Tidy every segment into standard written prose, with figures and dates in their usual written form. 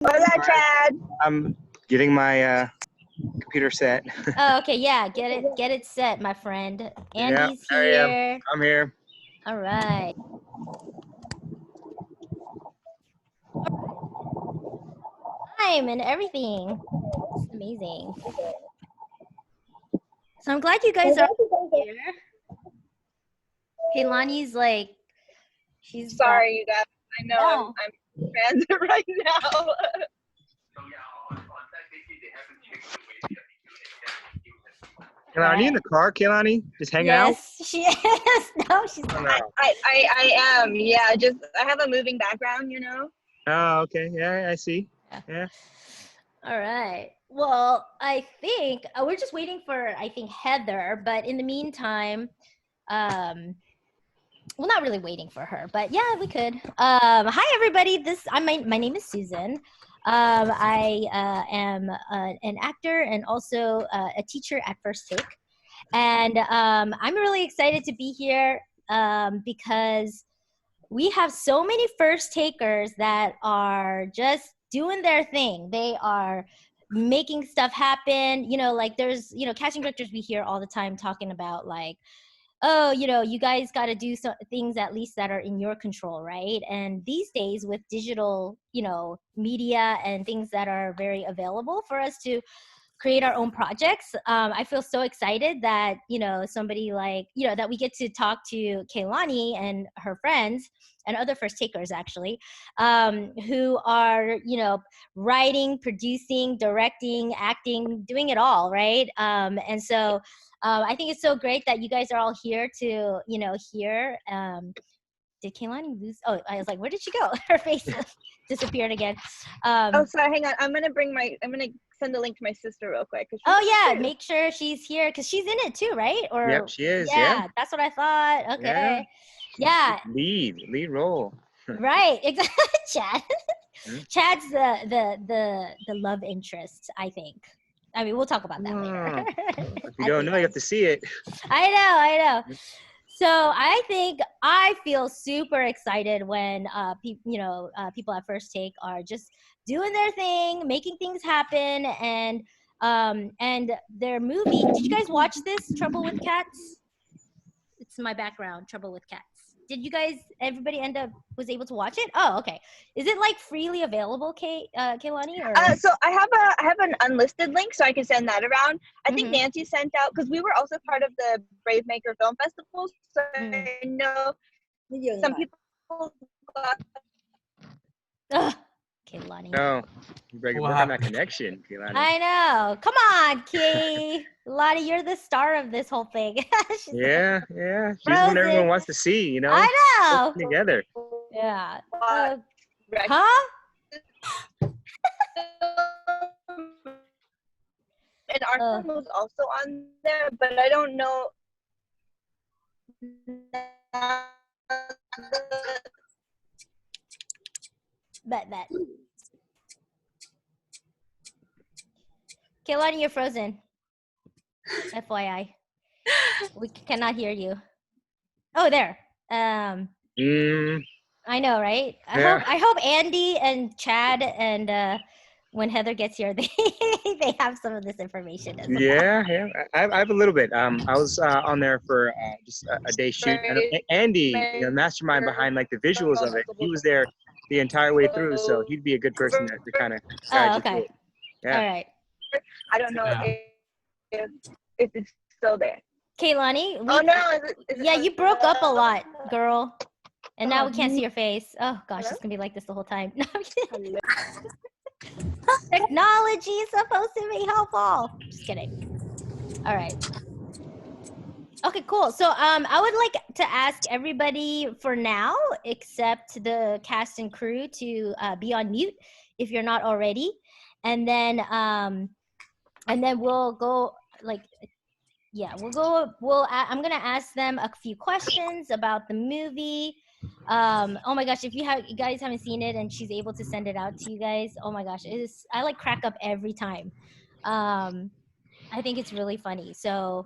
Hola, Chad. I'm getting my computer set. Oh, okay, yeah, get it set, my friend. Andy's here. I'm here. All right. Time and everything. It's amazing. So I'm glad you guys are here. Kaylani's like, she's sorry, you guys. I know no. I'm transit right now. Kaylani, are you in the car, Kaylani? Just hanging out? Yes, she is. No, she's not. I am. Yeah, just I have a moving background, you know. Oh, okay. Yeah, I see. Yeah. All right. Well, I think we're just waiting for, I think, Heather. But in the meantime, well, not really waiting for her, but yeah, we could. Hi, everybody. My name is Susan. I am an actor and also a teacher at First Take. And I'm really excited to be here because we have so many first takers that are just doing their thing. They are making stuff happen. You know, like there's, casting directors we hear all the time talking about like, oh, you guys got to do some things at least that are in your control, right? And these days with digital, media and things that are very available for us to create our own projects. I feel so excited that, somebody like, that we get to talk to Kaylani and her friends and other first takers actually, who are, writing, producing, directing, acting, doing it all, right? And so I think it's so great that you guys are all here to, hear. Did Kaylani lose? Oh, I was like, where did she go? Her face disappeared again. Oh, sorry, hang on. I'm gonna send a link to my sister real quick. Oh yeah, make sure she's here because she's in it too, right? Or yep, she is. Yeah, that's what I thought. Okay, yeah. Lead role. Right, exactly. Chad. Chad's the love interest, I think. I mean, we'll talk about that later. If you don't know, you have to see it. I know. So I feel super excited when people at First Take are just doing their thing, making things happen, and their movie. Did you guys watch this Trouble with Cats? It's my background, Trouble with Cats. Did you guys? Everybody was able to watch it? Oh, okay. Is it like freely available, Kaylani? Or? So I have an unlisted link, so I can send that around. I think Nancy sent out because we were also part of the Brave Maker Film Festival, so I know some people. Kaylani. No, you better work on that connection, Kaylani. I know. Come on, Kay. Lottie, you're the star of this whole thing. Yeah. She's what everyone wants to see, I know. Together. Yeah. Huh? And our film was also on there, but I don't know. Bet. Kaylani, you're frozen. FYI. We cannot hear you. Oh, there. I know, right? I hope Andy and Chad and when Heather gets here, they have some of this information as well. Yeah. I have a little bit. I was on there for just a day shoot. And Andy, mastermind behind like the visuals of it, he was there the entire way through, so he'd be a good person to kind of guide you through it. Yeah. All right. I don't know if it's still there. Kaylani? Oh no! You broke up a lot, girl. And now we can't see your face. Oh gosh, it's gonna be like this the whole time. Technology is supposed to be helpful. Just kidding. All right. Okay, cool. So I would like to ask everybody for now, except the cast and crew, to be on mute if you're not already, and then we'll go like. Yeah, I'm gonna ask them a few questions about the movie. Oh my gosh, if you guys haven't seen it and she's able to send it out to you guys, oh my gosh, I like crack up every time. I think it's really funny. So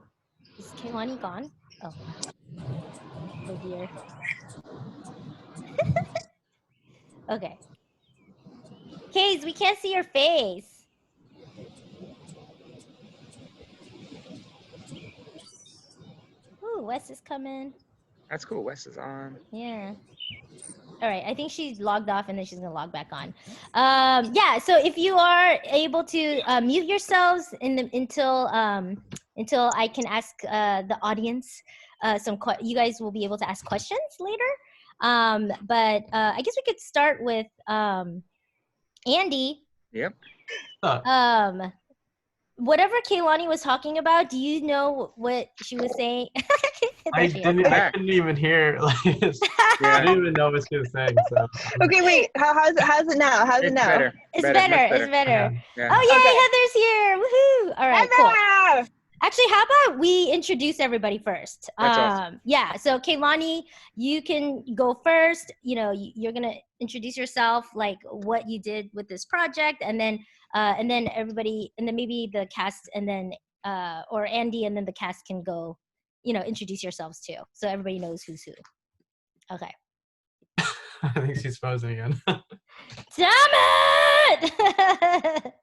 is Kaylani gone? Oh dear. Okay. Kaze, we can't see your face. Ooh, Wes is coming. That's cool. Wes is on. Yeah. All right, I think she's logged off and then she's gonna log back on. Yeah, so if you are able to mute yourselves until I can ask the audience you guys will be able to ask questions later. But I guess we could start with Andy. Yep. Whatever Kaylani was talking about, do you know what she was saying? I couldn't even hear. Like, I didn't even know what she was saying. So. Okay, wait. How's it now? How's it now? Better. It's better. It's better. Yeah. Oh yay, Heather's here! Woohoo! All right, Heather! cool. Actually, how about we introduce everybody first? That's awesome. Yeah. So Kaylani, you can go first. You know, you're gonna introduce yourself, like what you did with this project, and then everybody, and then maybe the cast, and then or Andy, and then the cast can go. You know, introduce yourselves too, so everybody knows who's who. Okay. I think she's frozen again. Damn it!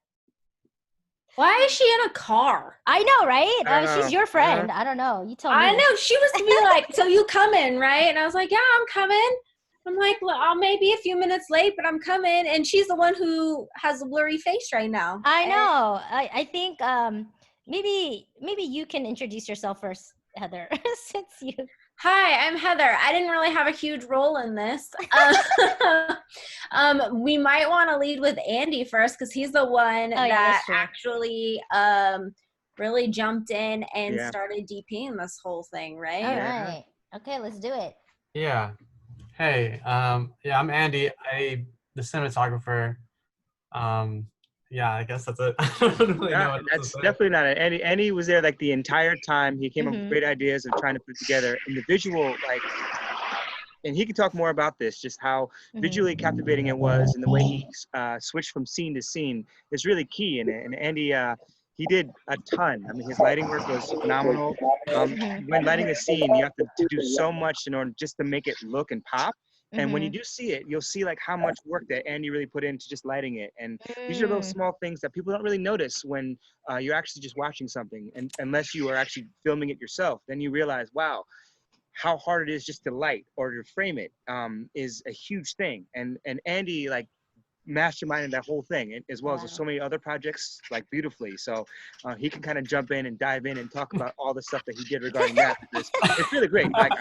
Why is she in a car? I know, right? She's your friend. I don't know. You tell me. I know. She was to be like, so you coming, right? And I was like, yeah, I'm coming. I'm like, well, I'll maybe a few minutes late, but I'm coming. And she's the one who has a blurry face right now. I know. I think maybe you can introduce yourself first, Heather, since you. Hi, I'm Heather. I didn't really have a huge role in this. We might want to lead with Andy first because he's the one that actually really jumped in and started DPing this whole thing, right? All right. Okay, let's do it. Yeah. Hey, I'm Andy. The cinematographer. Yeah, I guess that's it. I don't really know what that's definitely not it. Andy was there like the entire time. He came up with great ideas of trying to put together, and the visual, like, and he can talk more about this, just how visually captivating it was, and the way he switched from scene to scene is really key in it. And Andy, he did a ton. I mean, his lighting work was phenomenal. When lighting a scene, you have to do so much in order just to make it look and pop. And when you do see it, you'll see like how much work that Andy really put into just lighting it. And these are those small things that people don't really notice when you're actually just watching something. And unless you are actually filming it yourself, then you realize, wow, how hard it is just to light or to frame it is a huge thing. And Andy like masterminded that whole thing, as well as so many other projects, like beautifully. So he can kind of jump in and dive in and talk about all the stuff that he did regarding that. It's really great. Like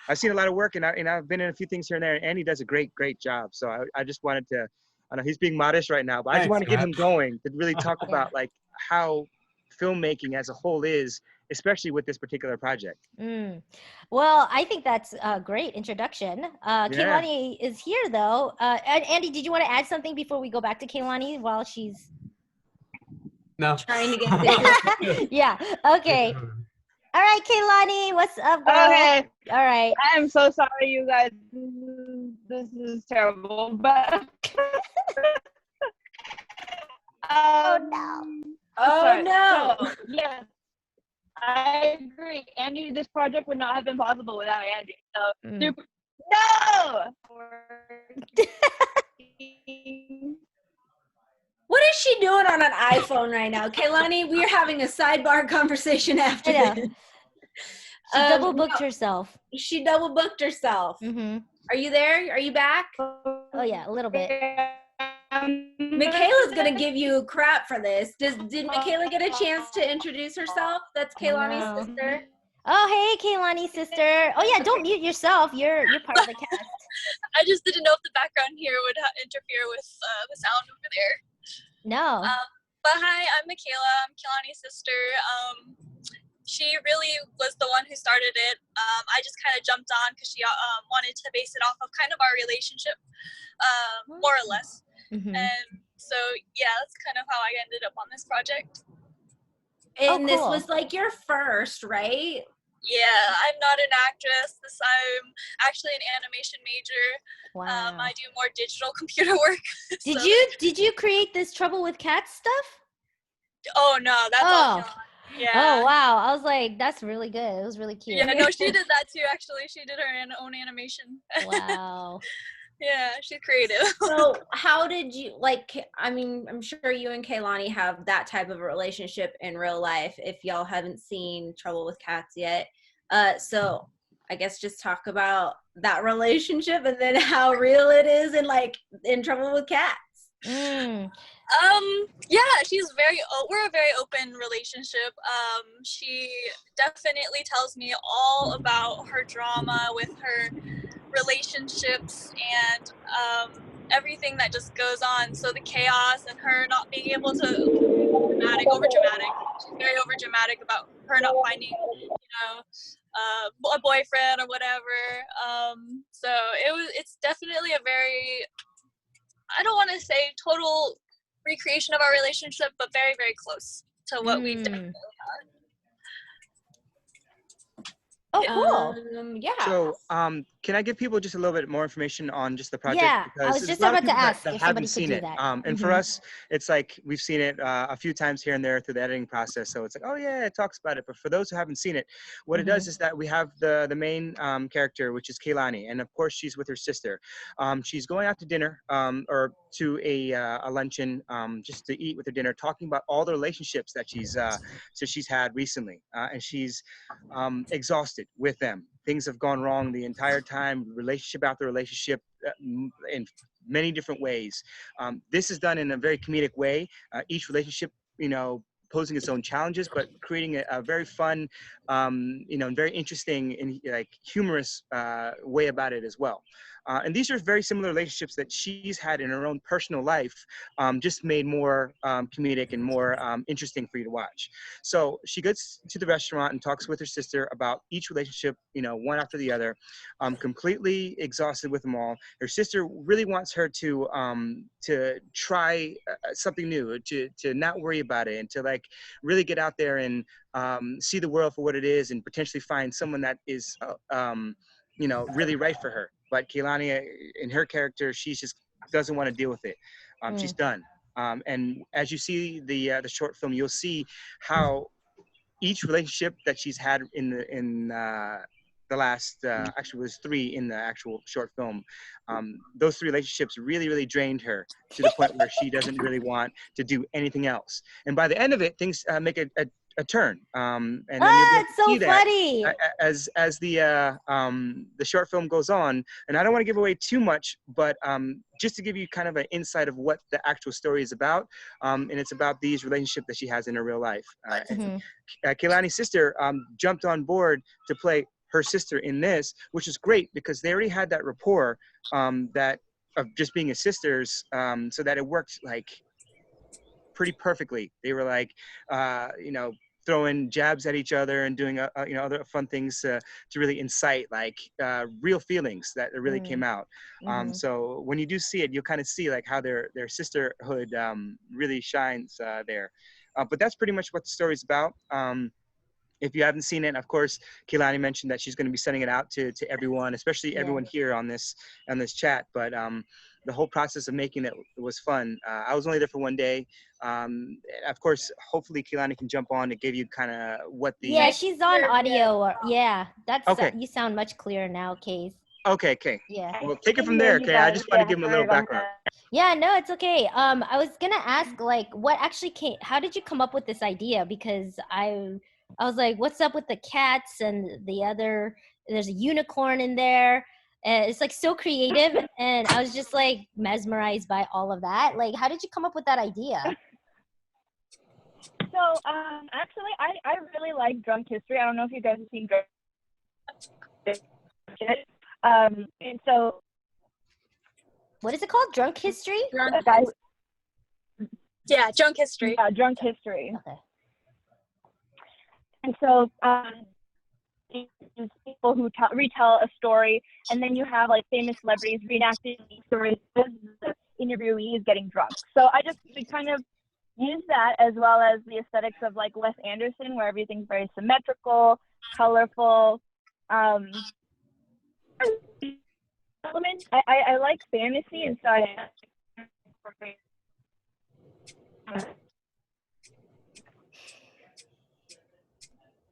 I've seen a lot of work, and I've been in a few things here and there, and Andy does a great job. So I just wanted to, I know he's being modest right now, but I just want to get him going to really talk about like how filmmaking as a whole is, especially with this particular project. Well, I think that's a great introduction. Kaylani is here though. And Andy, did you want to add something before we go back to Kaylani while she's trying to get there? Yeah. Okay. All right, Kaylani, what's up, girl? Okay. All right. I'm so sorry, you guys. This is terrible, but. Oh no. Oh no. So, yeah, I agree. Andy, this project would not have been possible without Andy. So super. No. What is she doing on an iPhone right now? Kaylani, we are having a sidebar conversation after this. She double booked herself. She double booked herself. Are you there? Are you back? Oh yeah, a little bit. Michaela's gonna give you crap for this. Did Michaela get a chance to introduce herself? That's Kaylani's sister. Oh hey, Kaylani's sister. Oh yeah, don't mute yourself. You're part of the cast. I just didn't know if the background here would interfere with the sound over there. No. But hi, I'm Michaela. I'm Kaylani's sister. She really was the one who started it. I just kind of jumped on because she wanted to base it off of kind of our relationship, more or less. And so, yeah, that's kind of how I ended up on this project. And this was like your first, right? Yeah, I'm not an actress. I'm actually an animation major. Wow. I do more digital computer work. Did you create this Trouble with Cats stuff? Oh no, that's all Kaylani. Yeah. Oh wow, I was like, that's really good. It was really cute. Yeah, no, she did that too. Actually, she did her own animation. Wow. Yeah, she's creative. So how did you, like, I mean, I'm sure you and Kaylani have that type of a relationship in real life if y'all haven't seen Trouble with Cats yet. So I guess just talk about that relationship and then how real it is in Trouble with Cats. Mm. Yeah, we're a very open relationship. She definitely tells me all about her drama with her relationships and everything that just goes on. So the chaos and her not being able to over dramatic. She's very over dramatic about her not finding, a boyfriend or whatever. So it's definitely a very, I don't want to say total recreation of our relationship, but very, very close to what we definitely had. Oh, cool. Yeah. So, can I give people just a little bit more information on just the project? Yeah, Because I was there's just a lot of about to people ask that if haven't somebody could seen do it. that. And for us, it's like we've seen it a few times here and there through the editing process. So it's like, oh yeah, it talks about it. But for those who haven't seen it, what it does is that we have the main character, which is Kaylani, and of course she's with her sister. She's going out to dinner or to a luncheon just to eat with her dinner, talking about all the relationships that she's had recently, and she's exhausted with them. Things have gone wrong the entire time, relationship after relationship, in many different ways. This is done in a very comedic way. Each relationship, posing its own challenges, but creating a very fun, and very interesting and like humorous way about it as well. And these are very similar relationships that she's had in her own personal life, just made more comedic and more interesting for you to watch. So she goes to the restaurant and talks with her sister about each relationship, one after the other, completely exhausted with them all. Her sister really wants her to try something new, to not worry about it, and to like really get out there and see the world for what it is, and potentially find someone that is really right for her. But Kehlani, in her character, she just doesn't want to deal with it. She's done. And as you see the short film, you'll see how each relationship that she's had in the last actually was 3 in the actual short film. Those 3 relationships really, really drained her to the point where she doesn't really want to do anything else. And by the end of it, things make a turn. And then you'll be able It's to see so that funny. as the short film goes on. And I don't want to give away too much, but just to give you kind of an insight of what the actual story is about. And it's about these relationships that she has in her real life. Kehlani's sister jumped on board to play her sister in this, which is great because they already had that rapport that of just being as sisters, so that it worked like pretty perfectly. They were like, throwing jabs at each other and doing other fun things to really incite like real feelings that really came out. So when you do see it, you'll kind of see like how their sisterhood really shines there. But that's pretty much what the story's about. If you haven't seen it, of course, Kehlani mentioned that she's going to be sending it out to everyone, especially everyone here on this chat. But the whole process of making it was fun. I was only there for 1 day. Of course, hopefully Kehlani can jump on to give you kind of what the... Yeah, she's on audio. That's okay. You sound much clearer now, Case. Okay. Yeah. Well, take it from there, okay? I just want to give him a little background. Yeah, no, it's okay. I was gonna ask, like, what actually how did you come up with this idea? Because I was like, what's up with the cats and there's a unicorn in there. And it's like so creative. And I was just like mesmerized by all of that. Like, how did you come up with that idea? So, actually, I really like Drunk History. I don't know if you guys have seen Drunk History. And so... What is it called? Drunk History? Yeah, Drunk History. Yeah, Drunk History. Okay. And so these people who retell a story, and then you have like famous celebrities reenacting these stories as the interviewee is getting drunk. So we kind of use that as well as the aesthetics of like Wes Anderson, where everything's very symmetrical, colorful. Element. I like fantasy, and so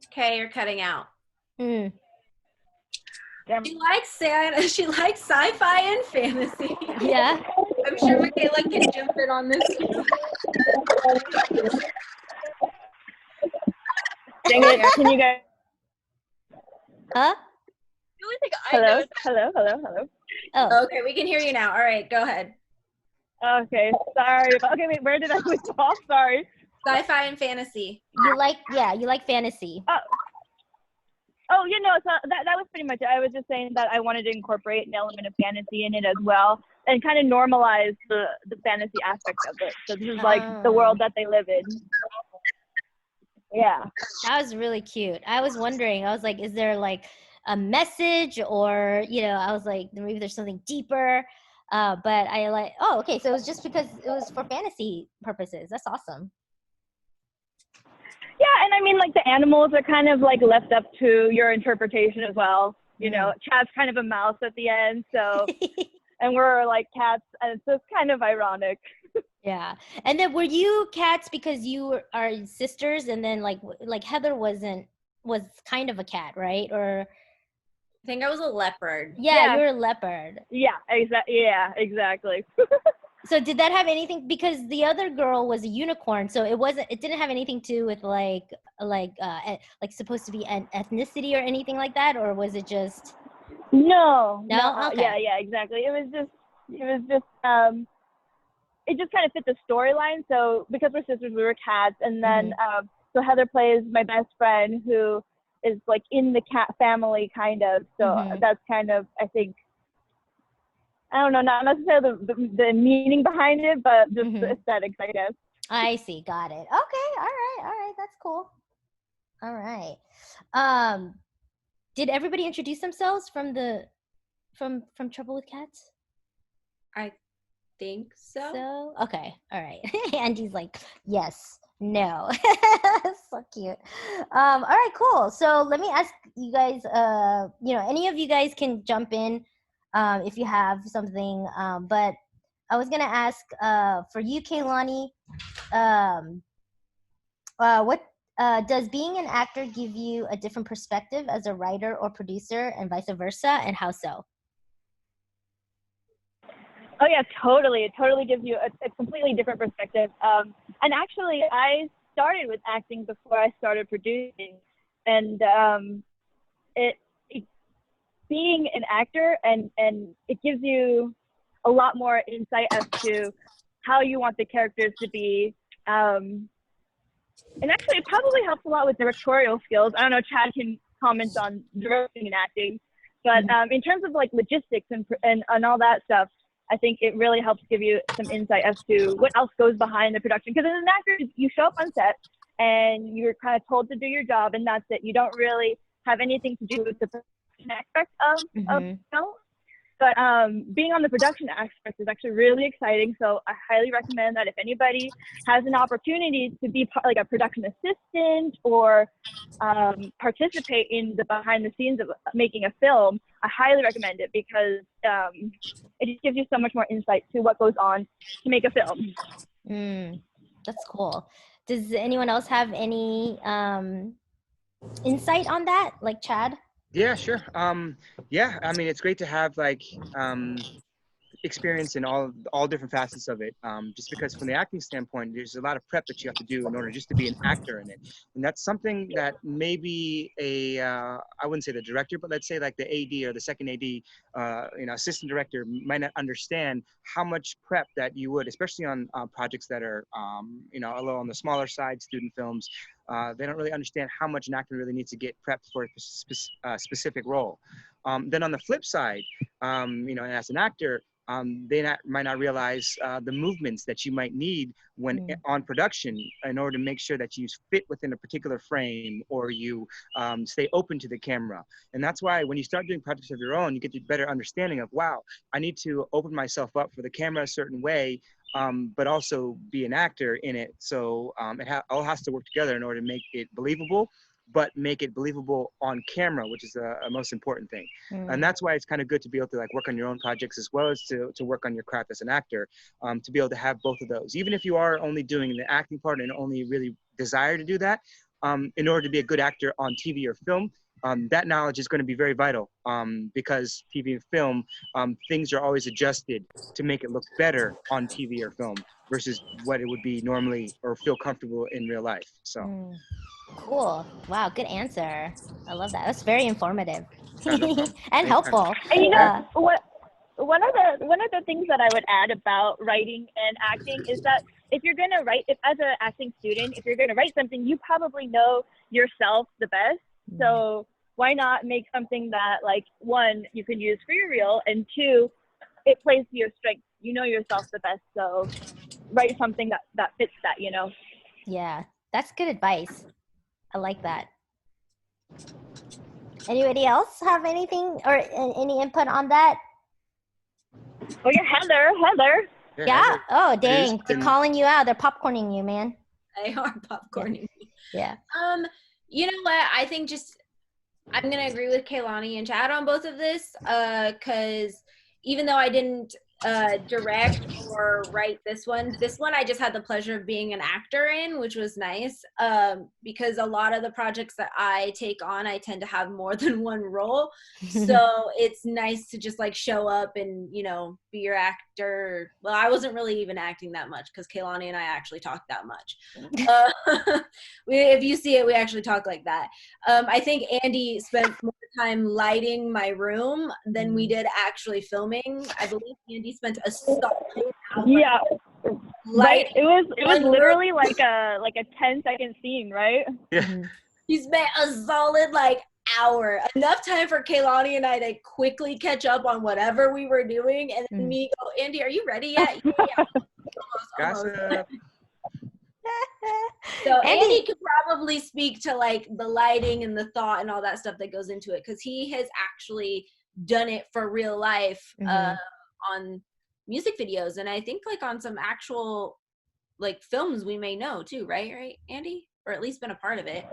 Okay, you're cutting out. Yeah. She likes sci-fi and fantasy. Yeah. I'm sure Michaela can jump in on this too. Dang it, can you guys? Huh? The only thing I know Hello, is hello. Oh. Okay, we can hear you now. All right, go ahead. Okay, sorry. Okay, wait, where did I leave off? Sorry. Sci-fi and fantasy. You like fantasy. Oh, you know, so that was pretty much it. I was just saying that I wanted to incorporate an element of fantasy in it as well, and kind of normalize the fantasy aspect of it. So this is like the world that they live in. Yeah. That was really cute. I was wondering, I was like, is there like a message, or, you know, I was like, maybe there's something deeper. But I like, oh, okay. So it was just because it was for fantasy purposes. That's awesome. Yeah, and I mean, like, the animals are kind of like left up to your interpretation as well. You know, Chad's kind of a mouse at the end, so, and we're like cats, and so it's kind of ironic. Yeah. And then were you cats because you are sisters, and then like Heather was kind of a cat, right? Or I think I was a leopard. yeah. You're a leopard. Yeah, exactly. So did that have anything, because the other girl was a unicorn, so it didn't have anything to do with like supposed to be an ethnicity or anything like that, or was it just No. Okay. Yeah, exactly. It just kind of fit the storyline. So because we're sisters, we were cats, and then so Heather plays my best friend who is like in the cat family kind of. So that's kind of, I think, I don't know, not necessarily the meaning behind it, but just the aesthetics, I guess. I see. Got it. Okay. All right. That's cool. All right. Did everybody introduce themselves from Trouble with Cats? I think so. Okay. All right. Andy's like, yes, no. So cute. All right, cool. So let me ask you guys, any of you guys can jump in if you have something. But I was gonna ask for you, Kaylani, what does being an actor give you a different perspective as a writer or producer, and vice versa, and how so? Oh yeah, totally. It totally gives you a completely different perspective. And actually, I started with acting before I started producing, and being an actor and it gives you a lot more insight as to how you want the characters to be. And actually, it probably helps a lot with directorial skills. I don't know, Chad can comment on directing and acting, but in terms of like logistics and all that stuff, I think it really helps give you some insight as to what else goes behind the production. Because as an actor, you show up on set and you're kind of told to do your job, and that's it. You don't really have anything to do with the production aspect of film. But being on the production aspect is actually really exciting. So I highly recommend that if anybody has an opportunity to be like a production assistant or participate in the behind the scenes of making a film, I highly recommend it, because it just gives you so much more insight to what goes on to make a film. That's cool. Does anyone else have any insight on that, like Chad? Yeah, sure. Yeah, I mean, it's great to have like experience in all different facets of it. Just because from the acting standpoint, there's a lot of prep that you have to do in order just to be an actor in it. And that's something that maybe I wouldn't say the director, but let's say like the AD or the second AD, assistant director might not understand how much prep that you would, especially on projects that are, a little on the smaller side, student films. They don't really understand how much an actor really needs to get prepped for a specific role. Then on the flip side, as an actor, they might not realize the movements that you might need when on production in order to make sure that you fit within a particular frame, or you stay open to the camera. And that's why when you start doing projects of your own, you get a better understanding of, wow, I need to open myself up for the camera a certain way, but also be an actor in it. So it all has to work together in order to make it believable, but make it believable on camera, which is a most important thing. And that's why it's kind of good to be able to like work on your own projects as well as to work on your craft as an actor, to be able to have both of those. Even if you are only doing the acting part and only really desire to do that, in order to be a good actor on TV or film, that knowledge is going to be very vital because TV and film, things are always adjusted to make it look better on TV or film versus what it would be normally or feel comfortable in real life. So. Cool. Wow, good answer. I love that. That's very informative Yeah, no problem. and helpful. And you know what? One of the things that I would add about writing and acting is that if you're gonna write, if as an acting student, if you're gonna write something, you probably know yourself the best. So why not make something that, like, one, you can use for your reel, and two, it plays to your strengths. You know yourself the best, so write something that fits that, you know. Yeah, that's good advice. I like that. Anybody else have anything or any input on that? Oh yeah, Heather. Yeah. Oh, dang. They're calling you out. They're popcorning you, man. They are popcorning me. Yeah. You know what? I think I'm gonna agree with Kaylani and Chad on both of this. Because even though I didn't direct or write this one I just had the pleasure of being an actor in, which was nice. Because a lot of the projects that I take on, I tend to have more than one role. So it's nice to just like show up and, you know, be your actor. Well, I wasn't really even acting that much because Kaylani and I actually talked that much. If you see it, we actually talk like that. I think Andy spent more time lighting my room than we did actually filming. I believe Andy spent a solid hour. Yeah. Right. It was literally like a 10-second scene, right? Yeah. He spent a solid like hour, enough time for Kaylani and I to quickly catch up on whatever we were doing, and then me go, Andy, are you ready yet? Yeah. Almost. So Andy could probably speak to like the lighting and the thought and all that stuff that goes into it, because he has actually done it for real life on music videos, and I think like on some actual like films we may know too, right Andy, or at least been a part of it.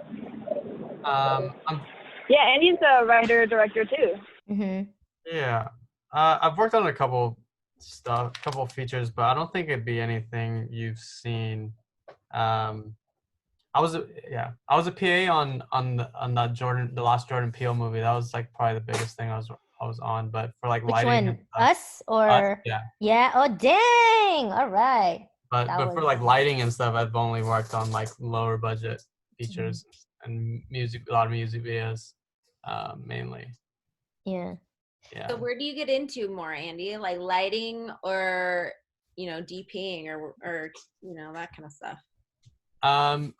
Yeah, Andy's a writer director too. Yeah, I've worked on a couple features, but I don't think it'd be anything you've seen. I was a PA on the last Jordan Peele movie. That was like probably the biggest thing I was on. But for like which lighting, one? Us or yeah. Oh dang! All right. But for like lighting and stuff, I've only worked on like lower budget features and a lot of music videos, mainly. Yeah. So where do you get into more, Andy? Like lighting or, you know, DPing or you know, that kind of stuff? I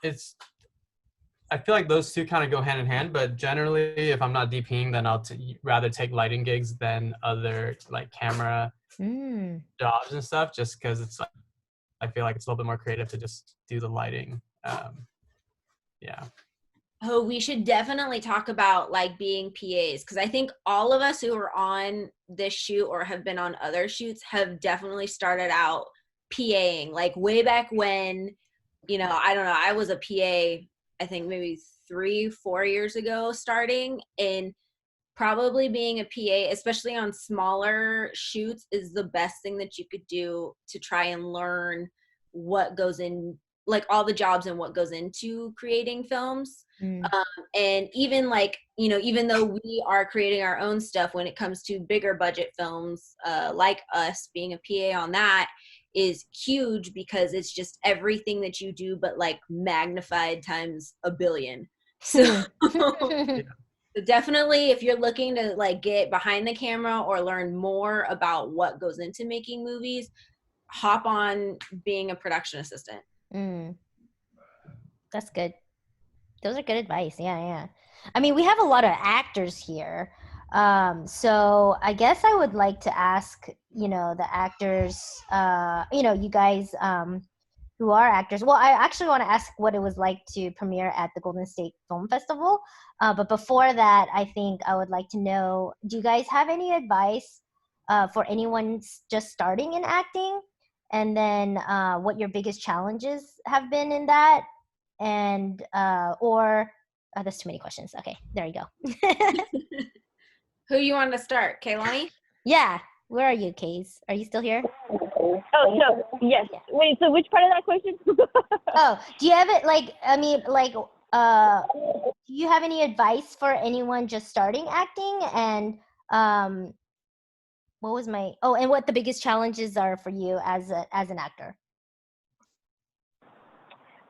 feel like those two kind of go hand in hand, but generally if I'm not DPing, then I'll rather take lighting gigs than other like camera jobs and stuff, just because it's like, I feel like it's a little bit more creative to just do the lighting. Oh, we should definitely talk about like being PAs, because I think all of us who are on this shoot or have been on other shoots have definitely started out PAing, like way back when, you know, I don't know, I was a PA, I think maybe 3-4 years ago starting, and probably being a PA, especially on smaller shoots, is the best thing that you could do to try and learn what goes in, like all the jobs and what goes into creating films. And even like, you know, even though we are creating our own stuff, when it comes to bigger budget films, like us, being a PA on that is huge, because it's just everything that you do, but like magnified times a billion. So definitely, if you're looking to like get behind the camera or learn more about what goes into making movies, hop on being a production assistant. That's good. Those are good advice. Yeah. I mean, we have a lot of actors here. So I guess I would like to ask, you know, the actors, you know, you guys who are actors. Well, I actually want to ask what it was like to premiere at the Golden State Film Festival. But before that, I think I would like to know, do you guys have any advice for anyone just starting in acting? And then what your biggest challenges have been in that? And that's too many questions. Okay, there you go. Who you want to start, Kaylani? Yeah, where are you, Kays? Are you still here? Oh, no, yes. Yeah. Wait, so which part of that question? Oh, do you have it like, I mean, like, do you have any advice for anyone just starting acting? And what was my and what the biggest challenges are for you as an actor?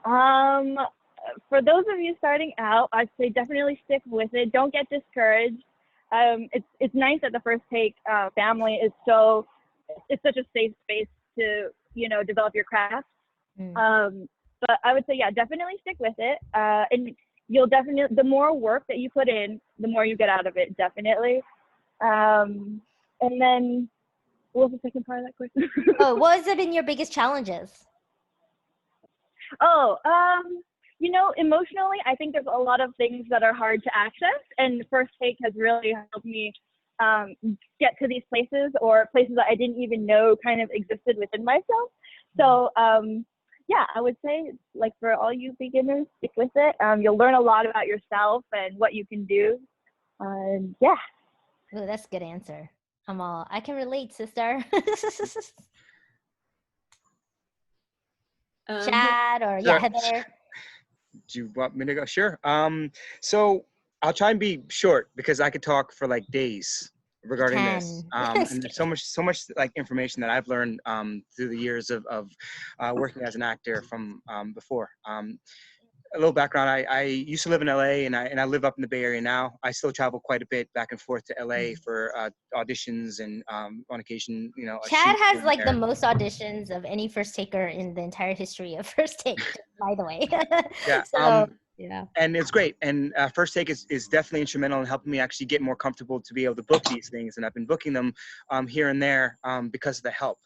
For those of you starting out, I'd say definitely stick with it. Don't get discouraged. It's nice that the First Take family is it's such a safe space to, you know, develop your craft. But I would say, yeah, definitely stick with it. And you'll definitely, the more work that you put in, the more you get out of it, definitely. And then, what was the second part of that question? What has been your biggest challenges? You know, emotionally, I think there's a lot of things that are hard to access, and First Take has really helped me get to these places, or places that I didn't even know kind of existed within myself. So, yeah, I would say, like, for all you beginners, stick with it. You'll learn a lot about yourself and what you can do. Yeah. Oh, that's a good answer. I can relate, sister. Chad or Sure. Heather. Do you want me to go? Sure. So I'll try and be short because I could talk for like days regarding this. And there's so much like information that I've learned through the years of working as an actor from before. A little background, I used to live in LA and I live up in the Bay Area now. I still travel quite a bit back and forth to LA for auditions and on occasion, you know. Chad has like the most auditions of any First Taker in the entire history of First Take, by the way. Yeah. So, yeah. And it's great. And First Take is definitely instrumental in helping me actually get more comfortable to be able to book these things. And I've been booking them here and there because of the help.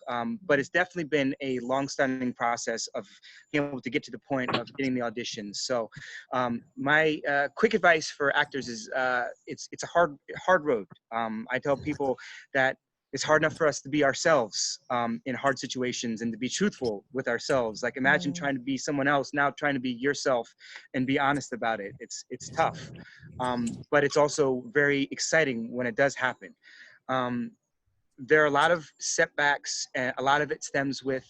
But it's definitely been a long-standing process of being able to get to the point of getting the auditions. So my quick advice for actors is it's a hard road. I tell people that it's hard enough for us to be ourselves in hard situations and to be truthful with ourselves. Like imagine trying to be someone else, now trying to be yourself and be honest about it. It's tough, but it's also very exciting when it does happen. There are a lot of setbacks, and a lot of it stems with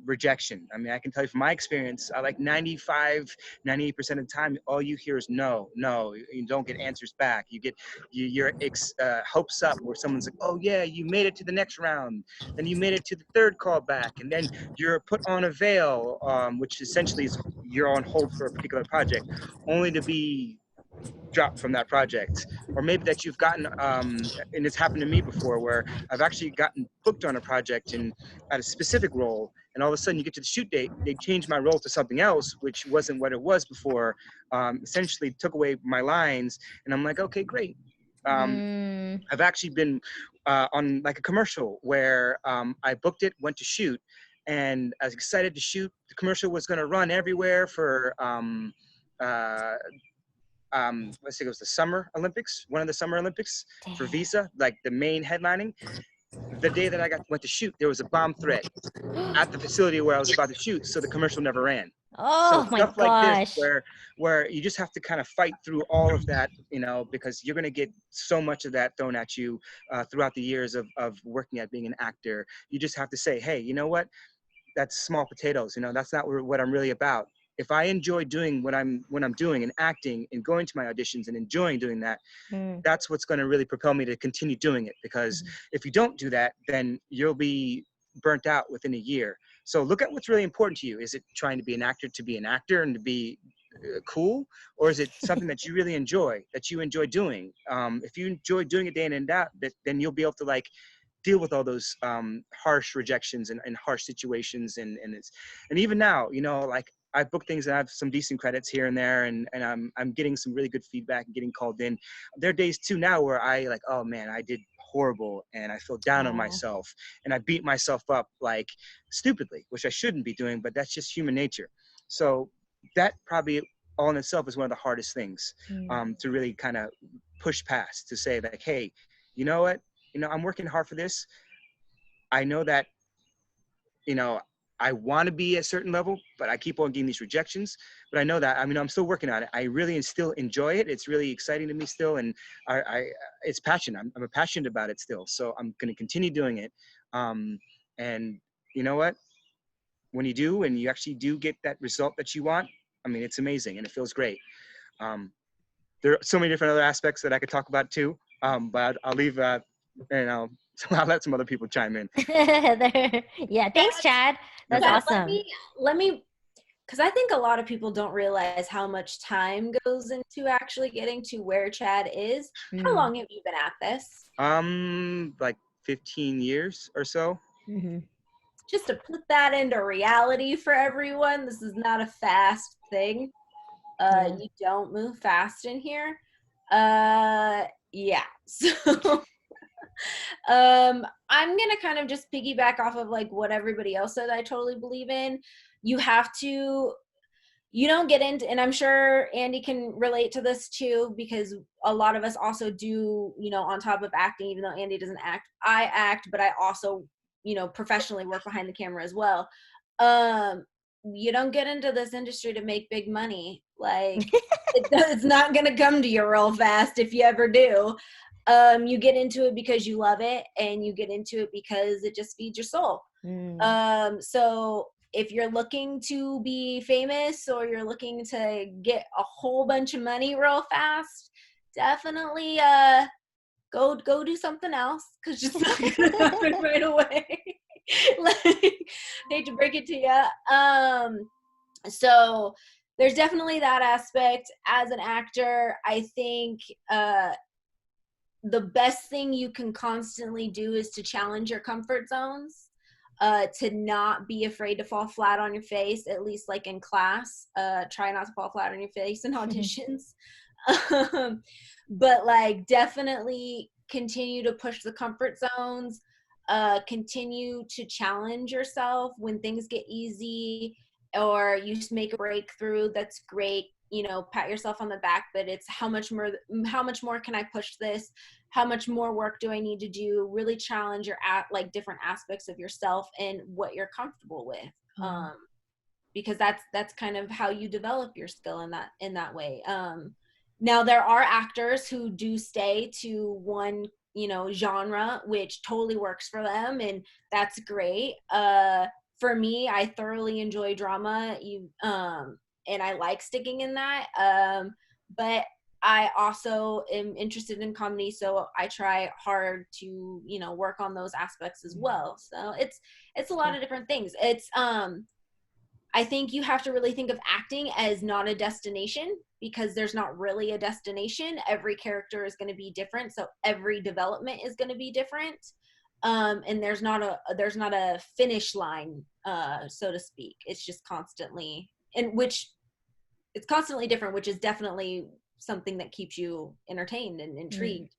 rejection. I mean, I can tell you from my experience, like 98% of the time, all you hear is no. You don't get answers back. You get your hopes up where someone's like, oh yeah, you made it to the next round. Then you made it to the third call back. And then you're put on a veil, which essentially is you're on hold for a particular project, only to be dropped from that project. Or maybe that you've gotten and it's happened to me before where I've actually gotten booked on a project and at a specific role, and all of a sudden you get to the shoot date, they changed my role to something else which wasn't what it was before. Essentially took away my lines, and I'm like, okay, great. I've actually been on like a commercial where I booked it, went to shoot, and I was excited to shoot. The commercial was going to run everywhere for let's say it was the Summer Olympics, one of the Summer Olympics for Visa, like the main headlining. The day that I went to shoot, there was a bomb threat at the facility where I was about to shoot, so the commercial never ran. Oh so my stuff gosh. like this where you just have to kind of fight through all of that, you know, because you're going to get so much of that thrown at you throughout the years of working at being an actor. You just have to say, hey, you know what? That's small potatoes. You know, that's not what I'm really about. If I enjoy doing what I'm doing and acting and going to my auditions and enjoying doing that, that's what's going to really propel me to continue doing it. Because if you don't do that, then you'll be burnt out within a year. So look at what's really important to you. Is it trying to be an actor and to be cool, or is it something that you really enjoy, that you enjoy doing? If you enjoy doing it day in and day out, then you'll be able to like deal with all those harsh rejections and harsh situations and even now, you know, like I book things and I have some decent credits here and there, and I'm getting some really good feedback and getting called in. There are days too now where I like, oh man, I did horrible, and I feel down on myself, and I beat myself up like stupidly, which I shouldn't be doing, but that's just human nature. So that probably all in itself is one of the hardest things to really kind of push past, to say like, hey, you know what? You know, I'm working hard for this. I know that, you know, I want to be at a certain level, but I keep on getting these rejections. But I know that, I mean, I'm still working on it. I really still enjoy it. It's really exciting to me still. And it's passion. I'm passionate about it still. So I'm going to continue doing it. And you know what? When you do, and you actually do get that result that you want, I mean, it's amazing and it feels great. there are so many different other aspects that I could talk about too. But I'll leave, I'll let some other people chime in. Yeah, thanks, Chad. That's awesome. Let me, because I think a lot of people don't realize how much time goes into actually getting to where Chad is. How long have you been at this? Like 15 years or so. Mm-hmm. Just to put that into reality for everyone, this is not a fast thing. You don't move fast in here. Yeah. So I'm gonna kind of just piggyback off of like what everybody else said. I totally believe in. You don't get into, and I'm sure Andy can relate to this too, because a lot of us also do, on top of acting, even though Andy doesn't act, I act, but I also, professionally work behind the camera as well. You don't get into this industry to make big money. Like it's not going to come to you real fast if you ever do. You get into it because you love it, and you get into it because it just feeds your soul. So if you're looking to be famous or you're looking to get a whole bunch of money real fast, definitely go do something else, because it's not gonna happen right away. Like, hate to break it to you. So there's definitely that aspect. As an actor, I think the best thing you can constantly do is to challenge your comfort zones. To not be afraid to fall flat on your face, at least like in class. Try not to fall flat on your face in auditions. But like definitely continue to push the comfort zones, continue to challenge yourself when things get easy or you just make a breakthrough. That's great. Pat yourself on the back, but it's how much more can I push this? How much more work do I need to do? Really challenge your different aspects of yourself and what you're comfortable with. Because that's kind of how you develop your skill in that way. Now there are actors who do stay to one, genre, which totally works for them, and that's great. For me, I thoroughly enjoy drama. And I like sticking in that. But I also am interested in comedy, so I try hard to, work on those aspects as well. So it's a lot of different things. It's I think you have to really think of acting as not a destination, because there's not really a destination. Every character is going to be different, so every development is going to be different. And there's not a finish line, so to speak. It's just constantly, it's constantly different, which is definitely something that keeps you entertained and intrigued,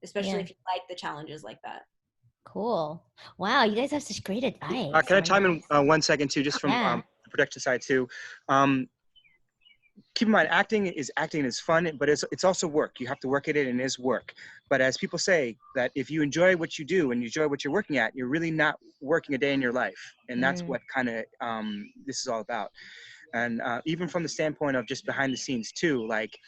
especially if you like the challenges like that. Cool. Wow, you guys have such great advice. Can I chime in 1 second too, just from the production side too? Keep in mind, acting is fun, but it's also work. You have to work at it, and it is work. But as people say, that if you enjoy what you do and you enjoy what you're working at, you're really not working a day in your life. And that's what kind of this is all about. And even from the standpoint of just behind the scenes too, like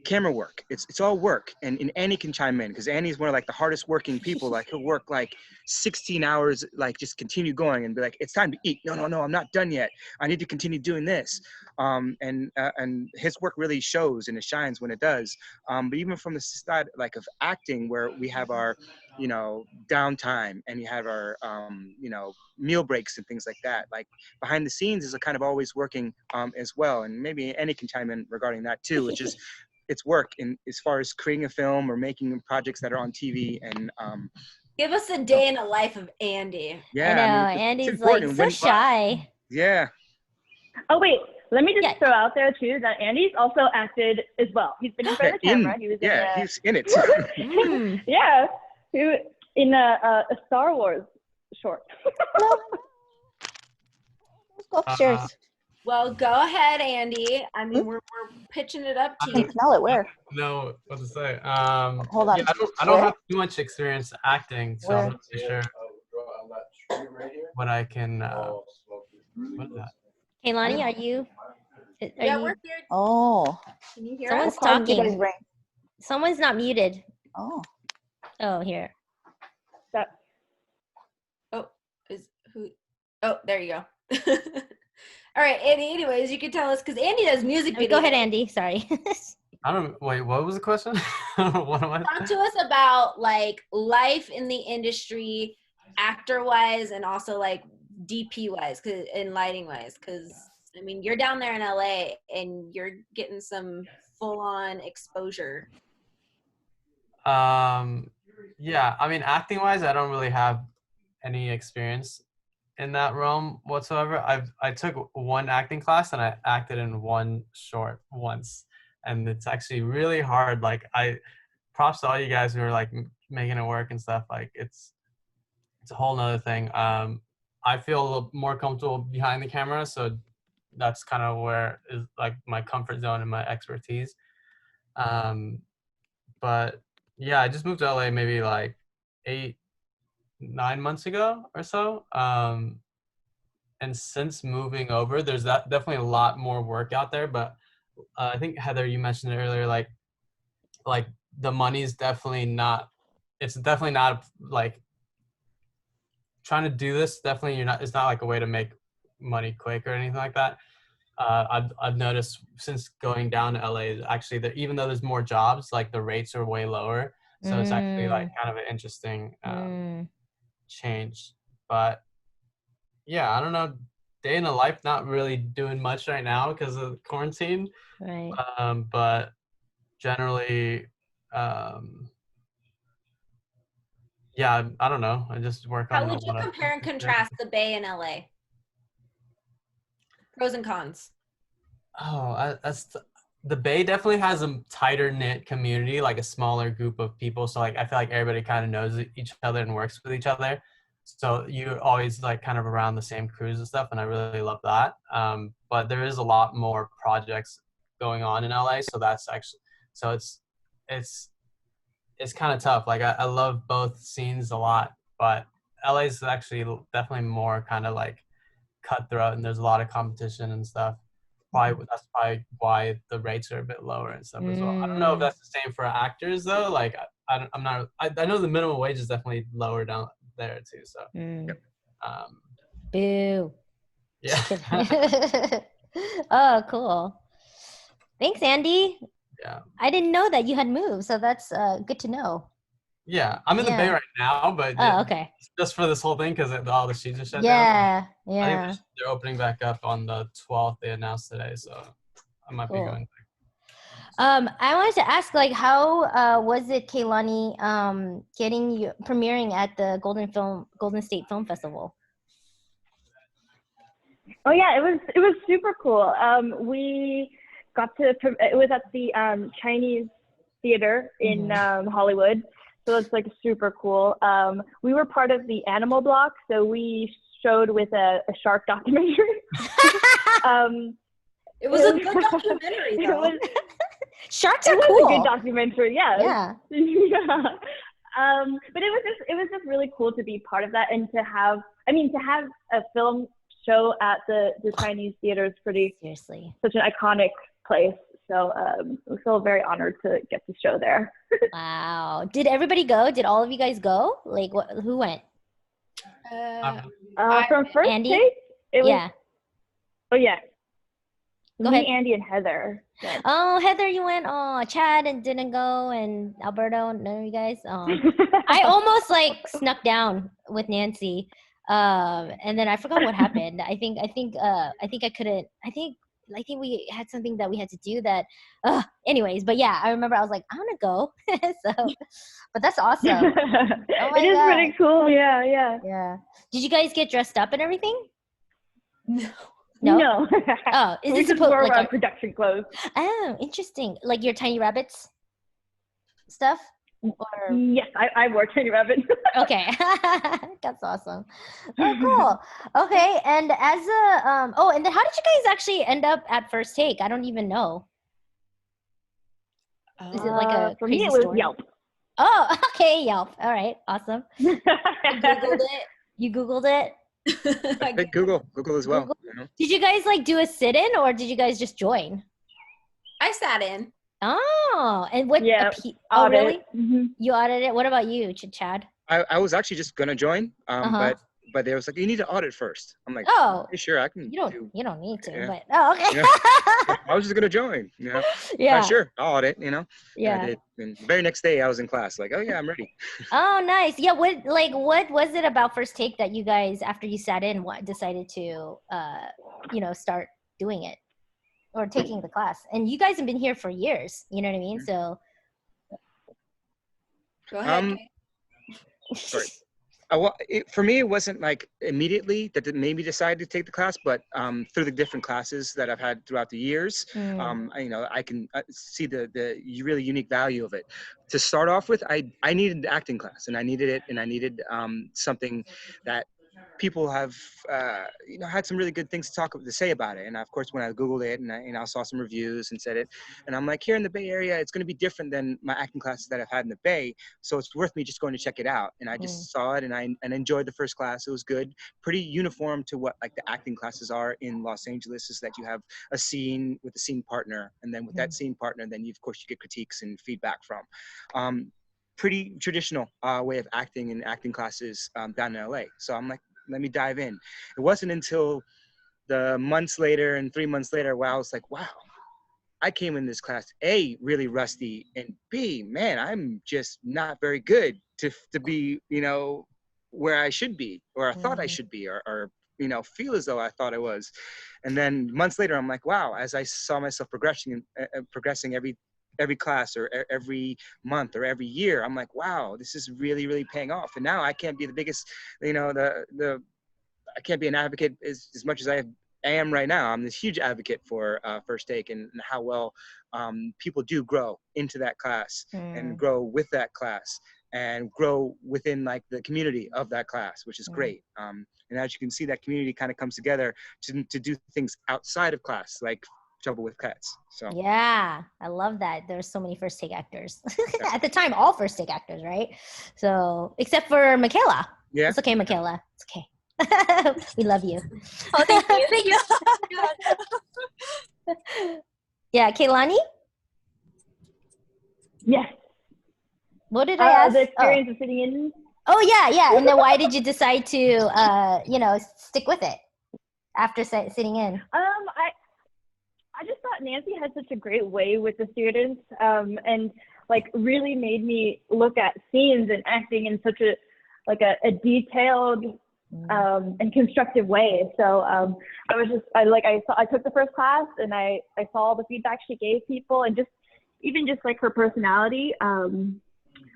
camera work, it's all work. And Annie can chime in, because Annie's one of like the hardest working people. Like he'll work like 16 hours, like just continue going and be like, it's time to eat. No, I'm not done yet. I need to continue doing this. And his work really shows and it shines when it does. But even from the side like of acting, where we have our, downtime, and you have our, meal breaks and things like that. Like behind the scenes is a kind of always working as well. And maybe Annie can chime in regarding that too, which is it's work in as far as creating a film or making projects that are on TV. And give us a day in the life of Andy. Yeah, I know, Andy's like so shy. Yeah. Oh wait, let me just throw out there too that Andy's also acted as well. He's been in front of the camera. He was he's in it. Yeah, he was in a Star Wars short. Well, go ahead, Andy. I mean, we're pitching it up to you. I can smell it. Where? No, what to say. Hold on. Yeah, I don't have too much experience acting, so I'm not too sure what I can. What is that? Kaylani, are you? We're here. Oh. Can you hear Someone's us? talking. Someone's not muted. Oh. Oh, here. Oh, there you go. All right, Andy. Anyways, you can tell us because Andy does music videos. Go ahead, Andy. Sorry. I don't. Wait, what was the question? What am I? Talk to us about like life in the industry, actor-wise, and also like DP-wise, and lighting-wise. Because I mean, you're down there in LA, and you're getting some full-on exposure. Yeah. I mean, acting-wise, I don't really have any experience in that realm whatsoever. I took one acting class and I acted in one short once, and it's actually really hard. Like props to all you guys who are like making it work and stuff. Like it's a whole nother thing. I feel a little more comfortable behind the camera, so that's kind of where is like my comfort zone and my expertise. But yeah, I just moved to LA maybe like 8-9 months ago or so. And since moving over, there's definitely a lot more work out there. But I think Heather, you mentioned it earlier, like the money's definitely not. It's definitely not like trying to do this. Definitely, it's not like a way to make money quick or anything like that. I've noticed since going down to LA, actually, that even though there's more jobs, like the rates are way lower. So it's actually like kind of an interesting change. But yeah, I don't know. Day in the life, not really doing much right now because of quarantine. Right. But generally, yeah, I don't know. I just work on. How would you compare and contrast the Bay and LA? Pros and cons. Oh, the Bay definitely has a tighter knit community, like a smaller group of people. So like I feel like everybody kind of knows each other and works with each other. So you're always like kind of around the same crews and stuff, and I really love that. But there is a lot more projects going on in LA, so that's actually it's kind of tough. Like I love both scenes a lot, but LA is actually definitely more kind of like cutthroat, and there's a lot of competition and stuff. That's probably why the rates are a bit lower and stuff as well. I don't know if that's the same for actors though. Like I'm not. I know the minimum wage is definitely lower down there too. So. Boo. Yeah. Oh, cool. Thanks, Andy. Yeah. I didn't know that you had moved, so that's good to know. Yeah, I'm in the Bay right now, but okay. Just for this whole thing because all the shoots are shut down. Yeah. I think they're opening back up on the 12th. They announced today, so I might be going. I wanted to ask, like, how was it, Kehlani, getting you premiering at the Golden State Film Festival? Oh yeah, it was super cool. We got to, it was at the Chinese theater in Hollywood, so it's like super cool. We were part of the animal block, so we showed with a shark documentary. It was a good documentary though. Sharks are cool. It was a good documentary, yes. Yeah. Yeah. But it was just really cool to be part of that, and to have a film show at the Chinese theater is such an iconic place. So we feel very honored to get to show there. Wow. Did everybody go? Did all of you guys go? Like, who went? From first Andy? take, it was. Yeah. Oh yeah. Go Me, ahead. Andy, and Heather. Yeah. Oh, Heather, you went. Oh, Chad and didn't go, and Alberto, none of you guys. I almost like snuck down with Nancy, and then I forgot what happened. I think I couldn't. I think we had something that we had to do that. Anyways, but yeah, I remember I was like, I want to go. So, but that's awesome. Oh my It is God. pretty cool. Yeah. Yeah. Did you guys get dressed up and everything? No. No. Oh, is it supposed like our production clothes? Oh, interesting. Like your Tiny Rabbits stuff? Or yes, I wore Tiny Rabbit. okay. That's awesome. Oh, cool. Okay, and as a and then how did you guys actually end up at First Take? I don't even know. Is it like a for crazy me it was story? Yelp. Oh, okay, Yelp. All right, awesome. You Googled it? I picked Google as well. Google? You know? Did you guys like do a sit-in or did you guys just join? I sat in. Oh, and what? Yeah. Oh, really? Mm-hmm. You audited it. What about you, Chad? I was actually just gonna join, but but they was like, you need to audit first. I'm like, Oh, hey, sure, I can. you don't need to, yeah. but oh, okay. Yeah. I was just gonna join, Yeah. Sure, I'll audit, And Yeah. I did. And the very next day, I was in class, like, oh yeah, I'm ready. Oh, nice. Yeah. What was it about First Take that you guys, after you sat in, decided to, start doing it or taking the class? And you guys have been here for years. You know what I mean? So. Go ahead. Sorry. For me, it wasn't like immediately that it made me decide to take the class, but through the different classes that I've had throughout the years, I can see the really unique value of it. To start off with, I needed the acting class, and I needed it, and I needed something that people have had some really good things to say about it. And of course, when I Googled it and I saw some reviews and said it, and I'm like, here in the Bay Area, it's going to be different than my acting classes that I've had in the Bay. So it's worth me just going to check it out. And I just saw it, and I enjoyed the first class. It was good, pretty uniform to what like the acting classes are in Los Angeles, is that you have a scene with a scene partner. And then with that scene partner, then of course you get critiques and feedback from. Pretty traditional way of acting in acting classes down in LA. So I'm like, let me dive in. It wasn't until the months later and 3 months later where I was like, wow, I came in this class, A, really rusty, and B, man, I'm just not very good to be, where I should be, or I thought I should be, or feel as though I thought I was. And then months later, I'm like, wow, as I saw myself progressing every class or every month or every year, I'm like, wow, this is really, really paying off. And now I can't be the biggest, I can't be an advocate as much as I am right now. I'm this huge advocate for First Take and how well people do grow into that class and grow with that class and grow within like the community of that class, which is great. And as you can see, that community kind of comes together to do things outside of class, like Trouble with Cats. So yeah, I love that. There's so many First Take actors at the time, all First Take actors, right? So except for Michaela. Yeah, it's okay, Michaela. It's okay. We love you. Oh, thank you. Thank you. Yeah, Kaylani? Yes. What did I ask? The experience of sitting in. Oh yeah. And then why did you decide to stick with it after sitting in? I just thought Nancy had such a great way with the students, and like really made me look at scenes and acting in such a detailed and constructive way. So I took the first class, and I saw all the feedback she gave people, and just like her personality. I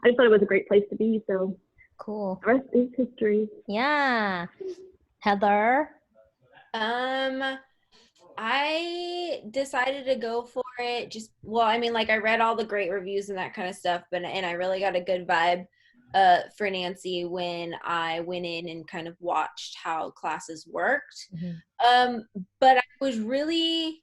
just thought it was a great place to be. So cool. The rest is history. Yeah. Heather? I decided to go for it. I read all the great reviews and that kind of stuff, and I really got a good vibe for Nancy when I went in and kind of watched how classes worked. But I was really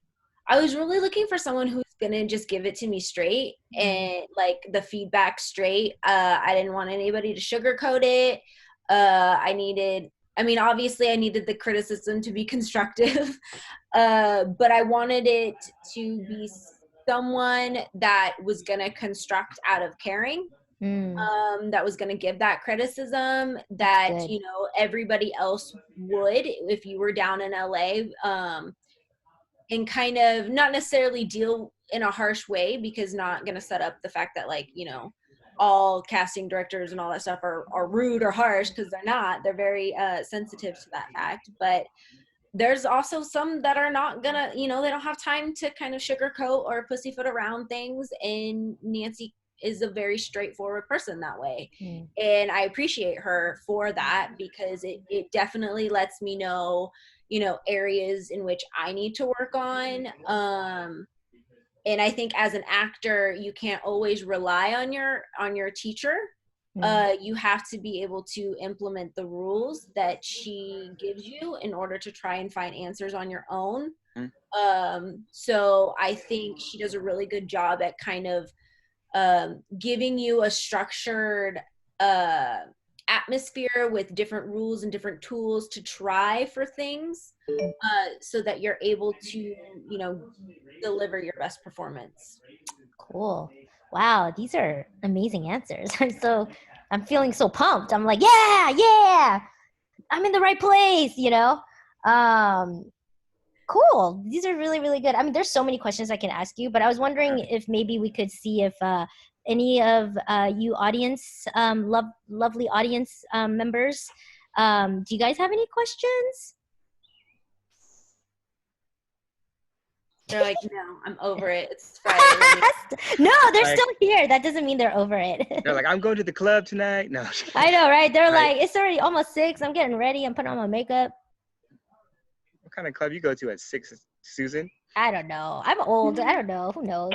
looking for someone who's gonna just give it to me straight and like the feedback straight. I didn't want anybody to sugarcoat it. Obviously I needed the criticism to be constructive, but I wanted it to be someone that was going to construct out of caring, that was going to give that criticism that, everybody else would if you were down in LA, and kind of not necessarily deal in a harsh way, because not going to set up the fact that all casting directors and all that stuff are rude or harsh, because they're not. They're very sensitive to that fact. But there's also some that are not gonna, they don't have time to kind of sugarcoat or pussyfoot around things. And Nancy is a very straightforward person that way. And I appreciate her for that, because it definitely lets me know, areas in which I need to work on. And I think as an actor, you can't always rely on your teacher. You have to be able to implement the rules that she gives you in order to try and find answers on your own. So I think she does a really good job at kind of giving you a structured atmosphere with different rules and different tools to try for things, so that you're able to, deliver your best performance. Cool. Wow, these are amazing answers. I'm feeling so pumped. I'm like, yeah. I'm in the right place, you know? Cool. These are really, really good. I mean, there's so many questions I can ask you, but I was wondering if maybe we could see if any of you audience, lovely audience members, do you guys have any questions? They're like, no, I'm over it. It's Friday. No, they're Like- still here. That doesn't mean they're over it. They're like, I'm going to the club tonight. No. I know, right? They're Right. like, it's already almost 6. I'm getting ready. I'm putting on my makeup. What kind of club you go to at 6, Susan? I don't know. I'm old. I don't know. Who knows?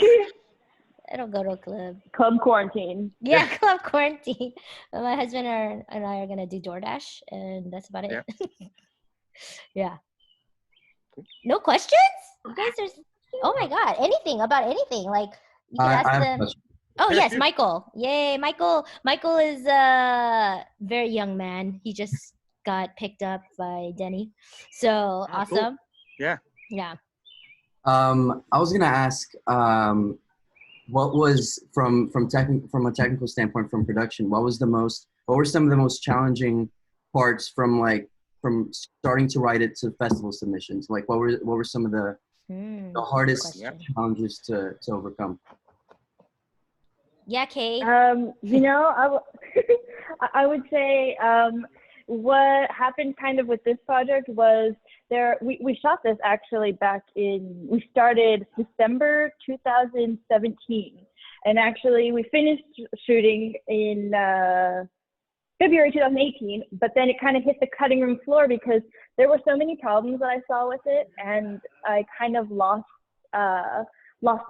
I don't go to a club. Club quarantine. Yeah, club quarantine. My husband and I are gonna do DoorDash, and that's about it. Yeah. No questions? You guys are. Oh my God! Anything about anything? Like you can ask I have a them. question. Oh yes, Michael. Yay, Michael. Michael is very young man. He just got picked up by Denny. So cool. awesome. Yeah. Yeah. I was gonna ask, what was from a technical standpoint, from production, what were some of the most challenging parts from starting to write it to festival submissions? Like what were some of the hardest challenges to overcome? Yeah, Kate. You know, I would say what happened kind of with this project was we shot this actually we started December 2017, and actually we finished shooting in February 2018, but then it kind of hit the cutting room floor because there were so many problems that I saw with it, and I kind of lost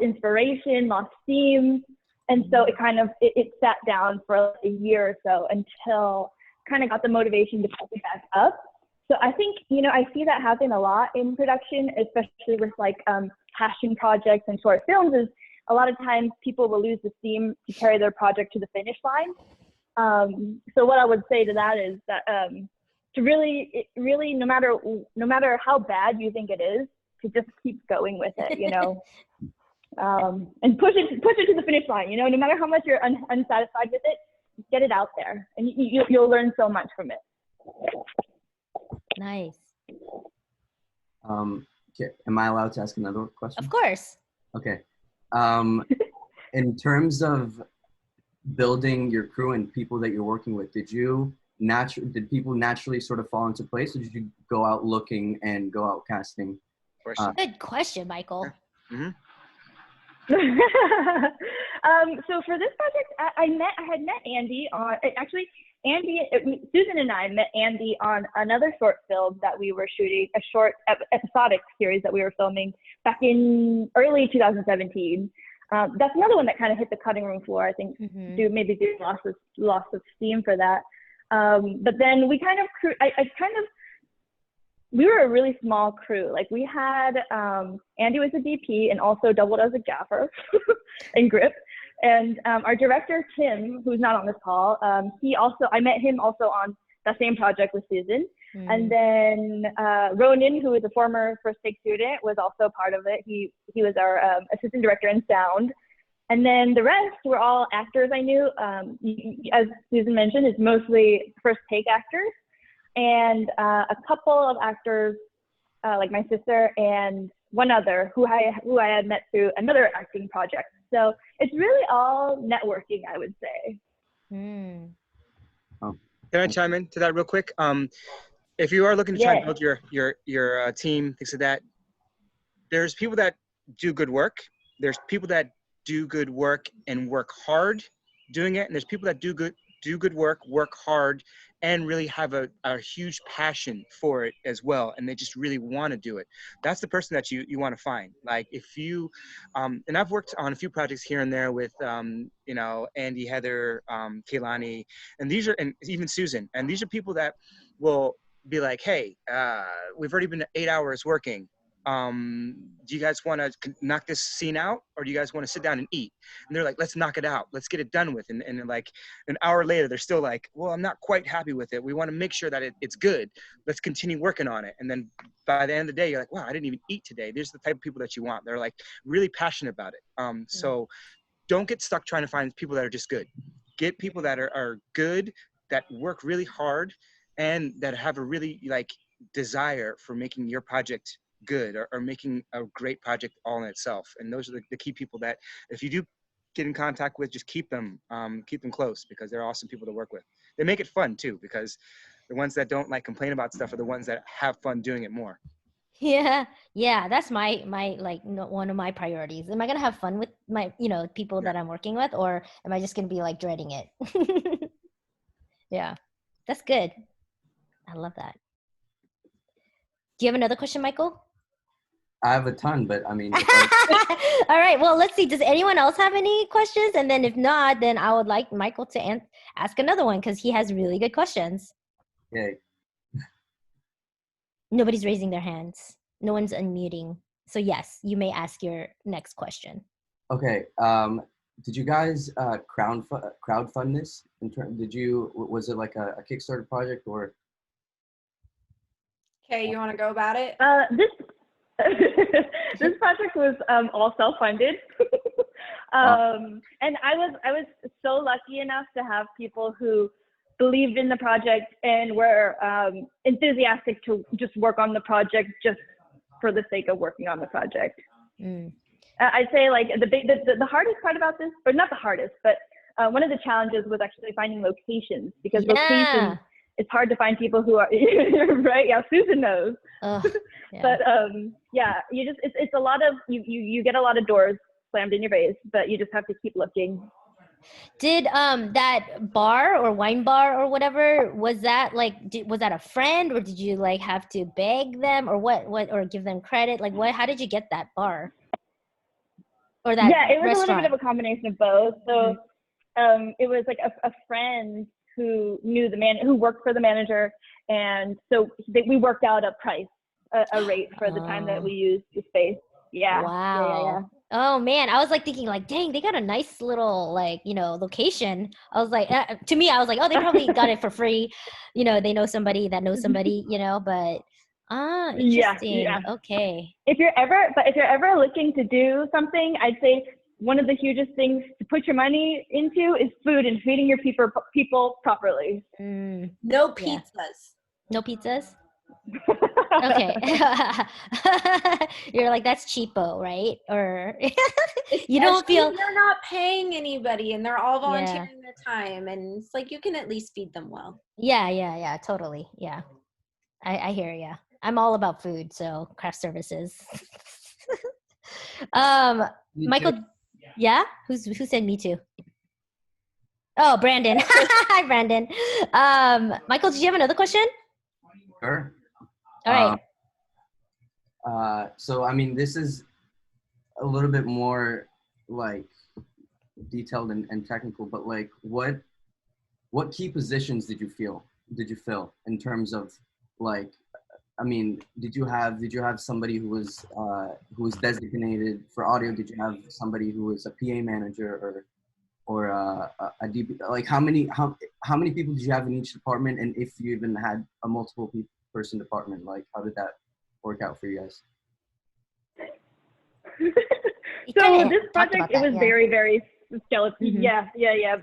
inspiration, lost steam. And so it sat down for like a year or so until kind of got the motivation to pick it back up. So I think, you know, I see that happen a lot in production, especially with like passion projects and short films, is a lot of times people will lose the steam to carry their project to the finish line. So what I would say to that is that to really, no matter how bad you think it is, to just keep going with it, you know. And push it to the finish line. You know, no matter how much you're unsatisfied with it, get it out there, and you'll learn so much from it. Nice. Okay. Am I allowed to ask another question? Of course. Okay. In terms of building your crew and people that you're working with, did people naturally sort of fall into place, or did you go out looking and go out casting? Good question, Michael. Mm-hmm. So for this project, I had met Andy on, actually Susan and I met Andy on another short film that we were shooting, a short episodic series that we were filming back in early 2017. That's another one that kind of hit the cutting room floor, I think, due to loss of steam for that. But then we kind of we were a really small crew. Like we had, Andy was a DP and also doubled as a gaffer and grip. And our director, Tim, who's not on this call, I met him also on that same project with Susan. And then Ronan, who is a former First Take student, was also part of it. He was our assistant director in sound. And then the rest were all actors I knew. As Susan mentioned, it's mostly First Take actors. And a couple of actors, like my sister and one other who I had met through another acting project. So it's really all networking, I would say. Can I chime in to that real quick? If you are looking to try and build your team, things like that, there's people that do good work. There's people that do good work and work hard doing it, and there's people that do good work hard, and really have a huge passion for it as well, and they just really want to do it. That's the person that you want to find. Like if you, and I've worked on a few projects here and there with, you know, Andy, Heather, Kehlani, and even Susan, and these are people that will be like, hey, we've already been 8 hours working. Do you guys want to knock this scene out, or do you guys want to sit down and eat? And they're like, let's knock it out. Let's get it done with. And like an hour later, they're still like, well, I'm not quite happy with it. We want to make sure that it's good. Let's continue working on it. And then by the end of the day, you're like, wow, I didn't even eat today. There's the type of people that you want. They're like really passionate about it. So don't get stuck trying to find people that are just good. Get people that are good, that work really hard, and that have a really like desire for making your project good, or making a great project all in itself. And those are the key people that if you do get in contact with, just keep them close, because they're awesome people to work with. They make it fun too, because the ones that don't like complain about stuff are the ones that have fun doing it more. Yeah, that's my like one of my priorities. Am I gonna have fun with my people that I'm working with, or am I just gonna be like dreading it? Yeah, that's good. I love that. Do you have another question, Michael? I have a ton, but I mean, All right, well, let's see. Does anyone else have any questions? And then if not, then I would like Michael to ask another one, because he has really good questions. Yay. Nobody's raising their hands. No one's unmuting. So yes, you may ask your next question. Okay. Did you guys crowdfund this? Was it like a Kickstarter project or? Okay, you want to go about it? This project was all self-funded. And I was so lucky enough to have people who believed in the project and were enthusiastic to just work on the project just for the sake of working on the project. I'd say like the hardest part about this, or not the hardest, but one of the challenges was actually finding locations, because locations, it's hard to find people who are right. Yeah, Susan knows. But yeah, it's a lot of you get a lot of doors slammed in your face, but you just have to keep looking. Did that bar or wine bar or whatever, was that a friend, or did you like have to beg them, or what or give them credit? Like how did you get that bar? Or that it was restaurant? a little bit of a combination of both. So it was like a friend who knew who worked for the manager, and so we worked out a price, a rate for the time that we used the space. Yeah. Wow. Yeah. Oh man, I was like thinking like, dang, they got a nice little location. I was like, to me, I was like, oh, they probably got it for free. They know somebody that knows somebody. But interesting. Yeah. Okay. If you're ever looking to do something, I'd say one of the hugest things to put your money into is food and feeding your people properly. No pizzas. No pizzas? Okay. You're like, that's cheapo, right? Or you don't feel they're not paying anybody and they're all volunteering their time, and it's like you can at least feed them well. Yeah, totally. Yeah. I hear ya. I'm all about food, so craft services. Michael, yeah? Who said me too? Oh, Brandon. Hi, Brandon. Michael, did you have another question? Sure. All right. So, I mean, this is a little bit more like detailed and technical, but like what key positions did you fill in terms of like, I mean, did you have somebody who was designated for audio? Did you have somebody who was a PA manager or a DP? Like how many people did you have in each department? And if you even had a multiple person department, like how did that work out for you guys? So this project, it was very, very skeleton. Yeah.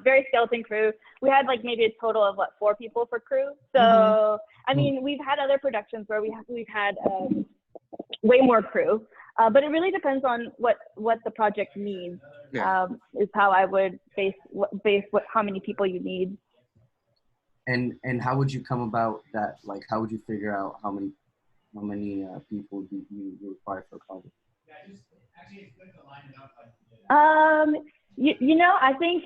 Very skeleton crew. We had like maybe a total of 4 people for crew. So I mean, we've had other productions where we've had way more crew, but it really depends on what the project needs. Is how I would base how many people you need. And how would you come about that? Like, how would you figure out how many people you require for a project? I think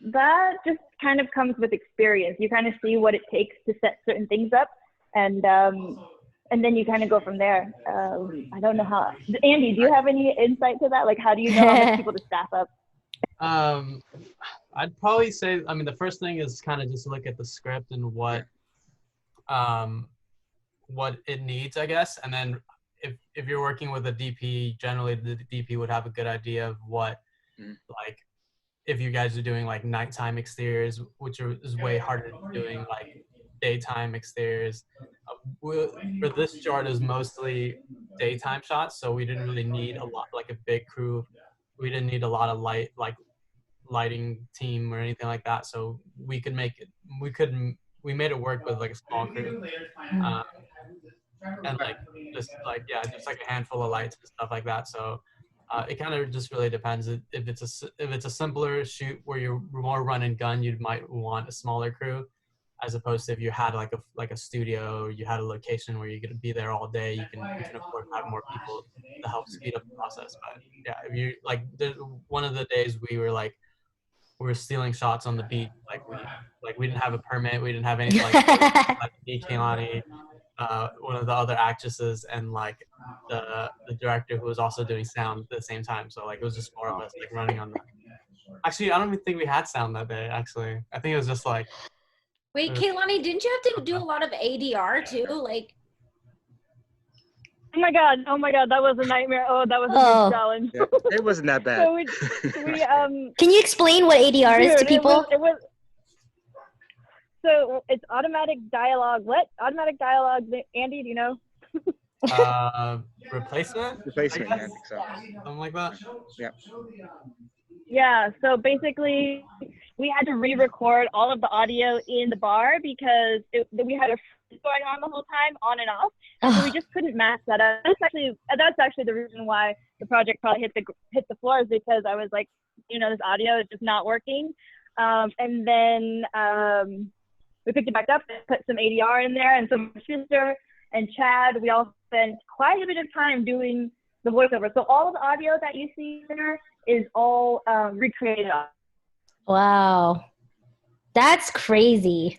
that just kind of comes with experience. You kind of see what it takes to set certain things up, and then you kind of go from there. I don't know how. Andy, do you have any insight to that? Like, how do you know how many people to staff up? I'd probably say, I mean, the first thing is kind of just look at the script and what it needs, I guess. And then if you're working with a DP, generally the DP would have a good idea of what, like, if you guys are doing like nighttime exteriors, which is way harder than doing like daytime exteriors. For this short is mostly daytime shots, so we didn't really need a lot, like a big crew. We didn't need a lot of lighting team or anything like that. So we could we made it work with like a small crew, and like just like a handful of lights and stuff like that. So it kind of just really depends. If it's a simpler shoot where you're more run and gun, you might want a smaller crew, as opposed to if you had like a studio, or you had a location where you're gonna be there all day, you can afford to have more people to help speed up the process. But yeah, if you like, one of the days we were stealing shots on the beat, we didn't have a permit, we didn't have any like me, Kaylani, one of the other actresses, and like the director who was also doing sound at the same time. So like it was just four of us like running on the. Actually, I don't even think we had sound that day. Actually, I think it was just like. Wait, Kaylani, didn't you have to do a lot of ADR too? Like. Oh my god, that was a nightmare. Oh, that was a big challenge. Yeah, it wasn't that bad. So we Can you explain what ADR is to people? So it's automatic dialogue. What? Automatic dialogue. Andy, do you know? Replacement? Replacement, I think so. Something like that? Yeah. Yeah, so basically we had to re-record all of the audio in the bar because we had a going on the whole time, on and off. So we just couldn't match that up. That's actually the reason why the project probably hit the floor, is because I was like, this audio is just not working. And then we picked it back up and put some ADR in there, and some sister and Chad, we all spent quite a bit of time doing the voiceover. So all of the audio that you see there is all recreated. Wow. That's crazy.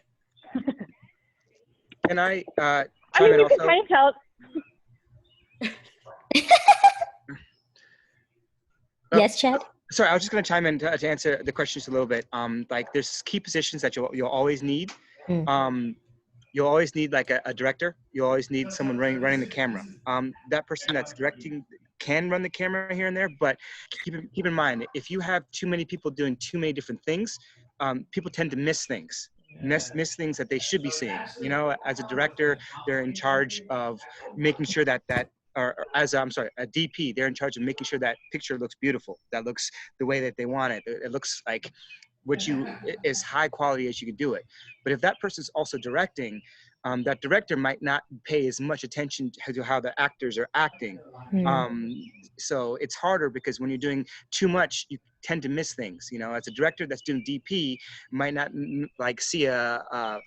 Can I I mean, you can kind of tell. Yes, Chad? Sorry, I was just going to chime in to answer the question just a little bit. Like there's key positions that you'll always need. You'll always need like a director. You'll always need someone running the camera. That person that's directing can run the camera here and there, but keep in mind, if you have too many people doing too many different things, people tend to miss things. Miss things that they should be seeing. As a director, they're in charge of making sure that or as a DP, they're in charge of making sure that picture looks beautiful, that looks the way that they want it. It looks like as high quality as you could do it. But if that person's also directing, that director might not pay as much attention to how the actors are acting. So it's harder because when you're doing too much, you tend to miss things. As a director that's doing DP, might not like see a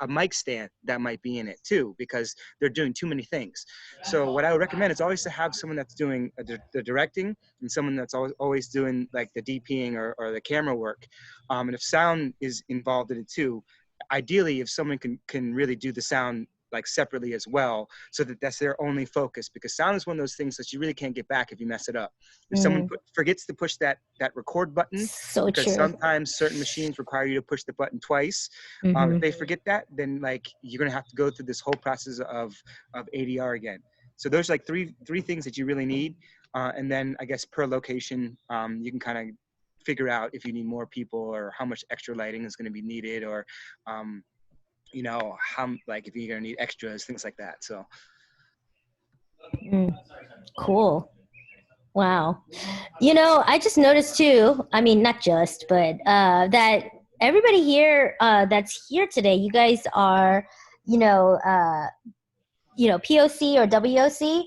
mic stand that might be in it too, because they're doing too many things. So what I would recommend is always to have someone that's doing the directing and someone that's always doing like the DPing or the camera work. And if sound is involved in it too, ideally if someone can really do the sound like separately as well, so that's their only focus, because sound is one of those things that you really can't get back if you mess it up. If someone forgets to push that record button, because sometimes certain machines require you to push the button twice. If they forget that, then like you're gonna have to go through this whole process of ADR again. So those are like three things that you really need, and then I guess per location, you can kind of figure out if you need more people or how much extra lighting is going to be needed, or how, like if you're going to need extras, things like that. So cool. Wow. I just noticed too, I mean, not just, but that everybody here that's here today, you guys are POC or WOC.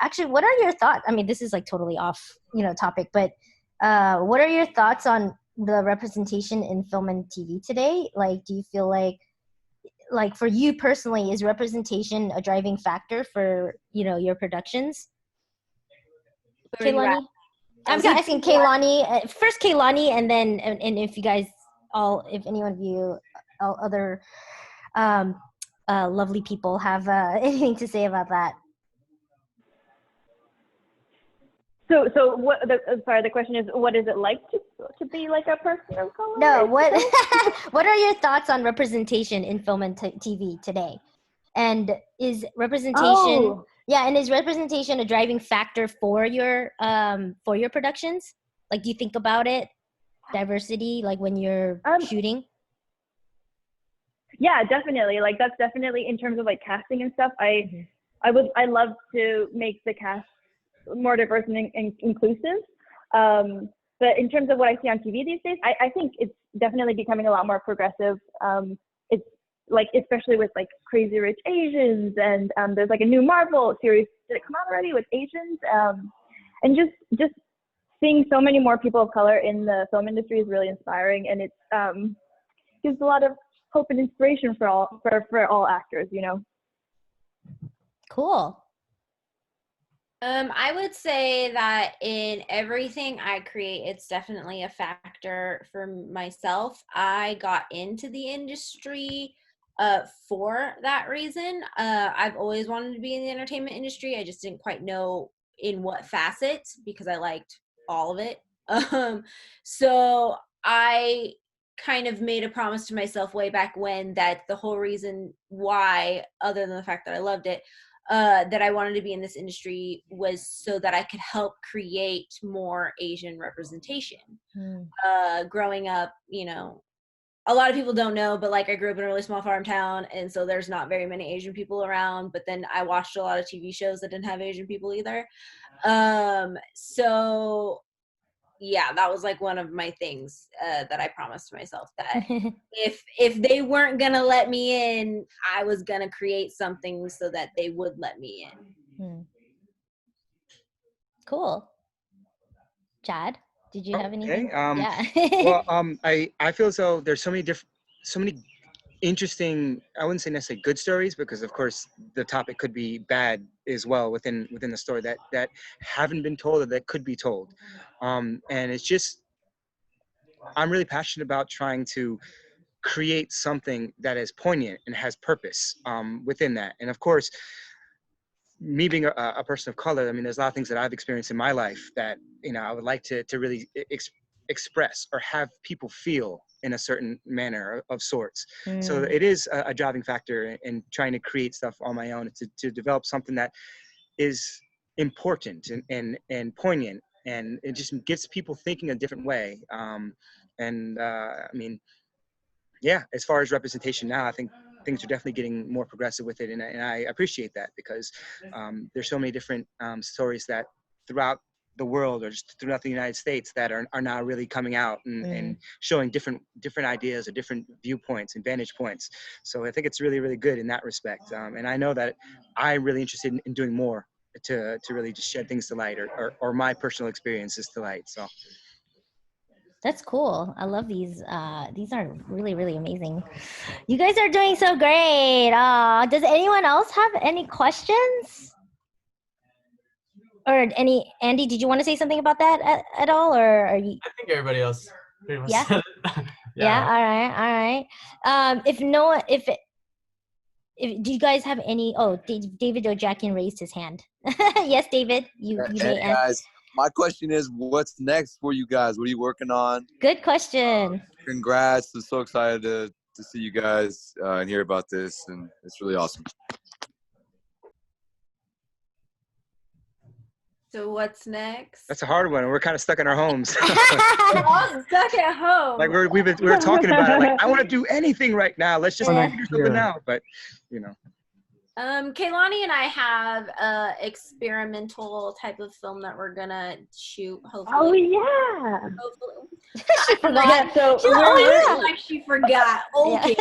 Actually, what are your thoughts? I mean, this is like totally off topic, but what are your thoughts on the representation in film and TV today? Like, do you feel like for you personally, is representation a driving factor for your productions? Kaylani? I'm asking Kaylani first, Kaylani, and then and if you guys if any one of you other lovely people have anything to say about that. So what? The question is, what is it like to be like a person of color? No, what are your thoughts on representation in film and TV today? And is representation is representation a driving factor for your productions? Like, do you think about it, diversity, like when you're shooting? Yeah, definitely. Like that's definitely in terms of like casting and stuff. I love to make the cast more diverse and inclusive. But in terms of what I see on TV these days, I think it's definitely becoming a lot more progressive. like especially with like Crazy Rich Asians, and there's like a new Marvel series. Did it come out already with Asians? And just seeing so many more people of color in the film industry is really inspiring, and it's gives a lot of hope and inspiration for all actors, you know. Cool. I would say that in everything I create, it's definitely a factor for myself. I got into the industry for that reason. I've always wanted to be in the entertainment industry. I just didn't quite know in what facets because I liked all of it. So I kind of made a promise to myself way back when that the whole reason why, other than the fact that I loved it, that I wanted to be in this industry was so that I could help create more Asian representation. Growing up, you know, a lot of people don't know, but like I grew up in a really small farm town, and so there's not very many Asian people around, but then I watched a lot of TV shows that didn't have Asian people either. So yeah, that was like one of my things that I promised myself, that if they weren't gonna let me in, I was gonna create something so that they would let me in. Cool. Chad, did you have anything? Yeah. Yeah. Well, I feel as though there's so many interesting, I wouldn't say necessarily good stories, because of course the topic could be bad as well within the story that haven't been told or that could be told. And it's just, I'm really passionate about trying to create something that is poignant and has purpose within that. And of course, me being a person of color, I mean, there's a lot of things that I've experienced in my life that, you know, I would like to really express or have people feel in a certain manner of sorts. So it is a driving factor in trying to create stuff on my own, to develop something that is important and poignant, and it just gets people thinking a different way. I mean, yeah, as far as representation now, I think things are definitely getting more progressive with it, and I appreciate that, because there's so many different stories that throughout the world, or just throughout the United States, that are now really coming out and showing different ideas or different viewpoints and vantage points. So I think it's really, really good in that respect. And I know that I'm really interested in doing more to really just shed things to light, or my personal experiences to light. So. That's cool. I love these. These are really, really amazing. You guys are doing so great. Does anyone else have any questions? Or Andy, did you want to say something about that at all? Or are you? I think everybody else pretty much Yeah? said it. Yeah. All right. If do you guys have any? Oh, David Ojakian raised his hand. Yes, David, you Hey may ask. guys, my question is, what's next for you guys? What are you working on? Good question. Congrats! I'm so excited to see you guys and hear about this, and it's really awesome. So what's next? That's a hard one. We're kind of stuck in our homes. We're all stuck at home. Like we were talking about it. Like, I want to do anything right now. Let's just Yeah. figure something out. But you know. Kaylani and I have a experimental type of film that we're gonna shoot. Hopefully. Oh yeah. Hopefully. She forgot. Yeah, so Like she forgot. Okay.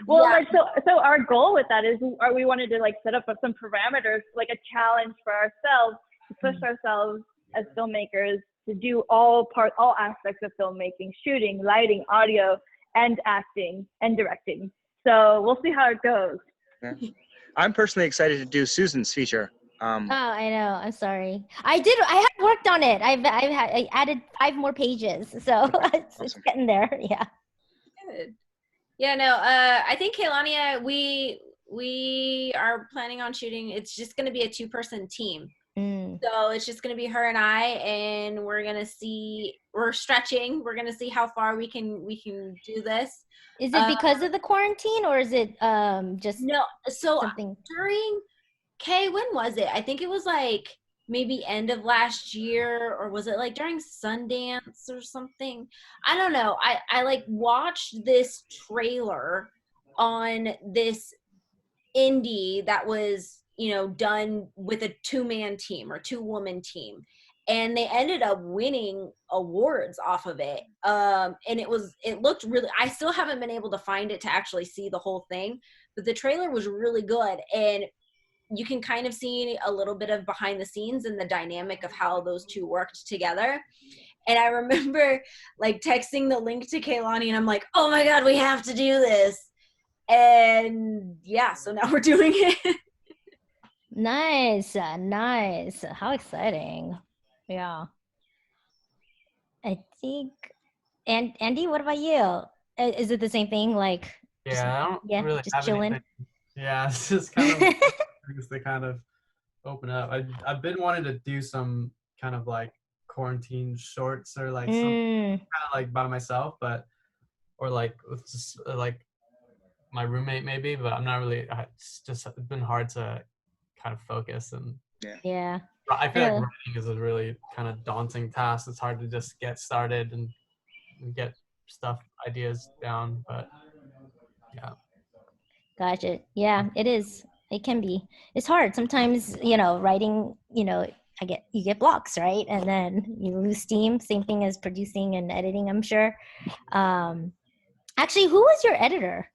well, yeah. like so our goal with that is we wanted to like set up some parameters, like a challenge for ourselves, to push ourselves as filmmakers to do all aspects of filmmaking: shooting, lighting, audio, and acting and directing. So we'll see how it goes. Yeah. I'm personally excited to do Susan's feature. Oh, I know. I'm sorry. I have worked on it. I added 5 more pages, so it's getting there. Yeah. Good. Yeah. No. I think Kaylania, we are planning on shooting. It's just going to be a 2-person team. So it's just going to be her and I, and we're stretching. We're going to see how far we can do this. Is it because of the quarantine, or is it just no? So something during when was it? I think it was like maybe end of last year, or was it like during Sundance or something? I don't know. I like watched this trailer on this indie that was, you know, done with a 2-man team or 2-woman team. and they ended up winning awards off of it. And it looked really, I still haven't been able to find it to actually see the whole thing, but the trailer was really good. And you can kind of see a little bit of behind the scenes and the dynamic of how those two worked together. And I remember like texting the link to Kaylani, and I'm like, oh my God, we have to do this. And yeah, so now we're doing it. Nice, nice. How exciting. Yeah. I think, and Andy, what about you? Is it the same thing? Like, Yeah, I don't really just have chilling. anything. Yeah, it's just kind of things to kind of open up. I've been wanting to do some kind of like quarantine shorts or like something kind of like by myself, but or like with just like my roommate maybe, but I'm not really. It's just been hard to kind of focus and Yeah. I feel like writing is a really kind of daunting task. It's hard to just get started and get ideas down, but yeah. Gotcha. Yeah, it is. It can be. It's hard. Sometimes, writing, you get blocks, right? And then you lose steam. Same thing as producing and editing, I'm sure. Actually, who was your editor?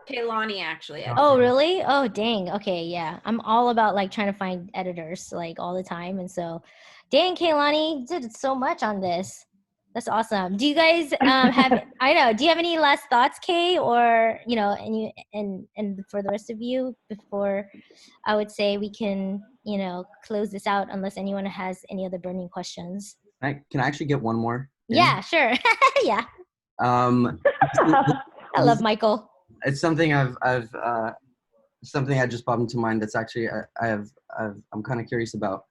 Kaylani actually. Oh, really? Oh, dang. Okay, yeah. I'm all about like trying to find editors like all the time. And so, dang, Kaylani, you did so much on this. That's awesome. Do you guys I know, do you have any last thoughts, Kay, or, and for the rest of you before I would say we can, close this out unless anyone has any other burning questions? Can I actually get one more? Yeah, sure. Yeah. I love Michael. It's something something that just popped into mind that's actually I'm kind of curious about.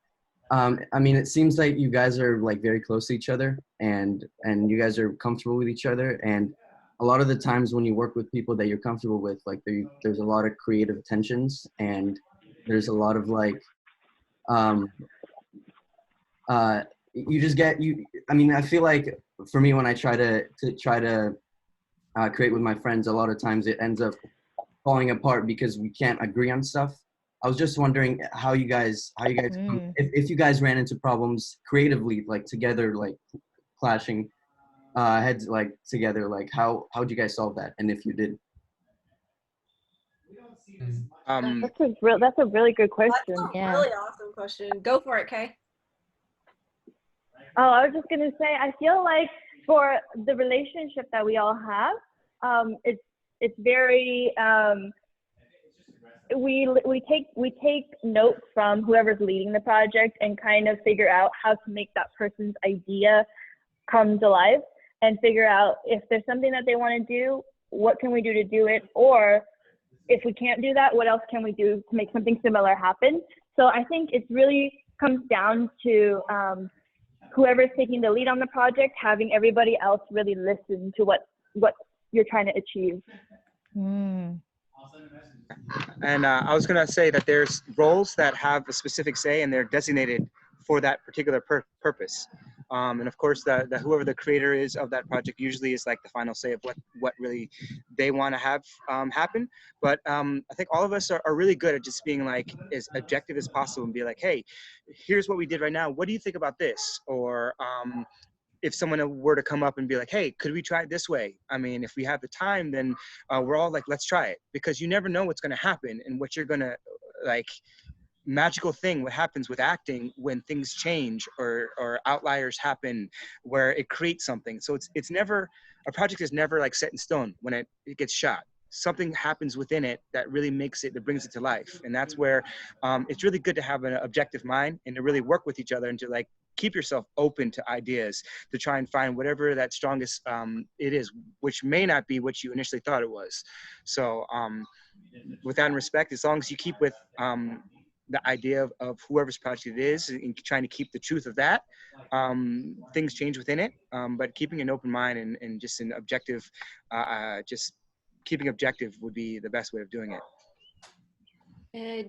I mean, it seems like you guys are like very close to each other, and you guys are comfortable with each other. And a lot of the times when you work with people that you're comfortable with, like there's a lot of creative tensions, and there's a lot of like, you just get I mean, I feel like for me when I try to create with my friends, a lot of times it ends up falling apart because we can't agree on stuff. I was just wondering how you guys if you guys ran into problems creatively, like together, like clashing heads, like together, like how'd you guys solve that, and if you did? That's a really good question. That's a really awesome question. Go for it, Kay. Oh, I was just gonna say, I feel like for the relationship that we all have, it's very we take notes from whoever's leading the project and kind of figure out how to make that person's idea come to life, and figure out if there's something that they want to do, what can we do to do it, or if we can't do that, what else can we do to make something similar happen. So I think it really comes down to whoever's taking the lead on the project, having everybody else really listen to what you're trying to achieve. And I was going to say that there's roles that have a specific say, and they're designated for that particular purpose. And of course, whoever the creator is of that project usually is like the final say of what really they want to have happen. But I think all of us are really good at just being like as objective as possible and be like, hey, here's what we did right now. What do you think about this? Or if someone were to come up and be like, hey, could we try it this way? I mean, if we have the time, then we're all like, let's try it, because you never know what's going to happen and what you're going to like. Magical thing what happens with acting when things change or outliers happen where it creates something. So it's never, a project is never like set in stone when it gets shot. Something happens within it that really makes it, that brings it to life. And that's where it's really good to have an objective mind and to really work with each other and to like keep yourself open to ideas, to try and find whatever that strongest it is, which may not be what you initially thought it was. So with that in respect, as long as you keep with the idea of whoever's project it is and trying to keep the truth of that, things change within it, but keeping an open mind and just an objective, just keeping objective would be the best way of doing it.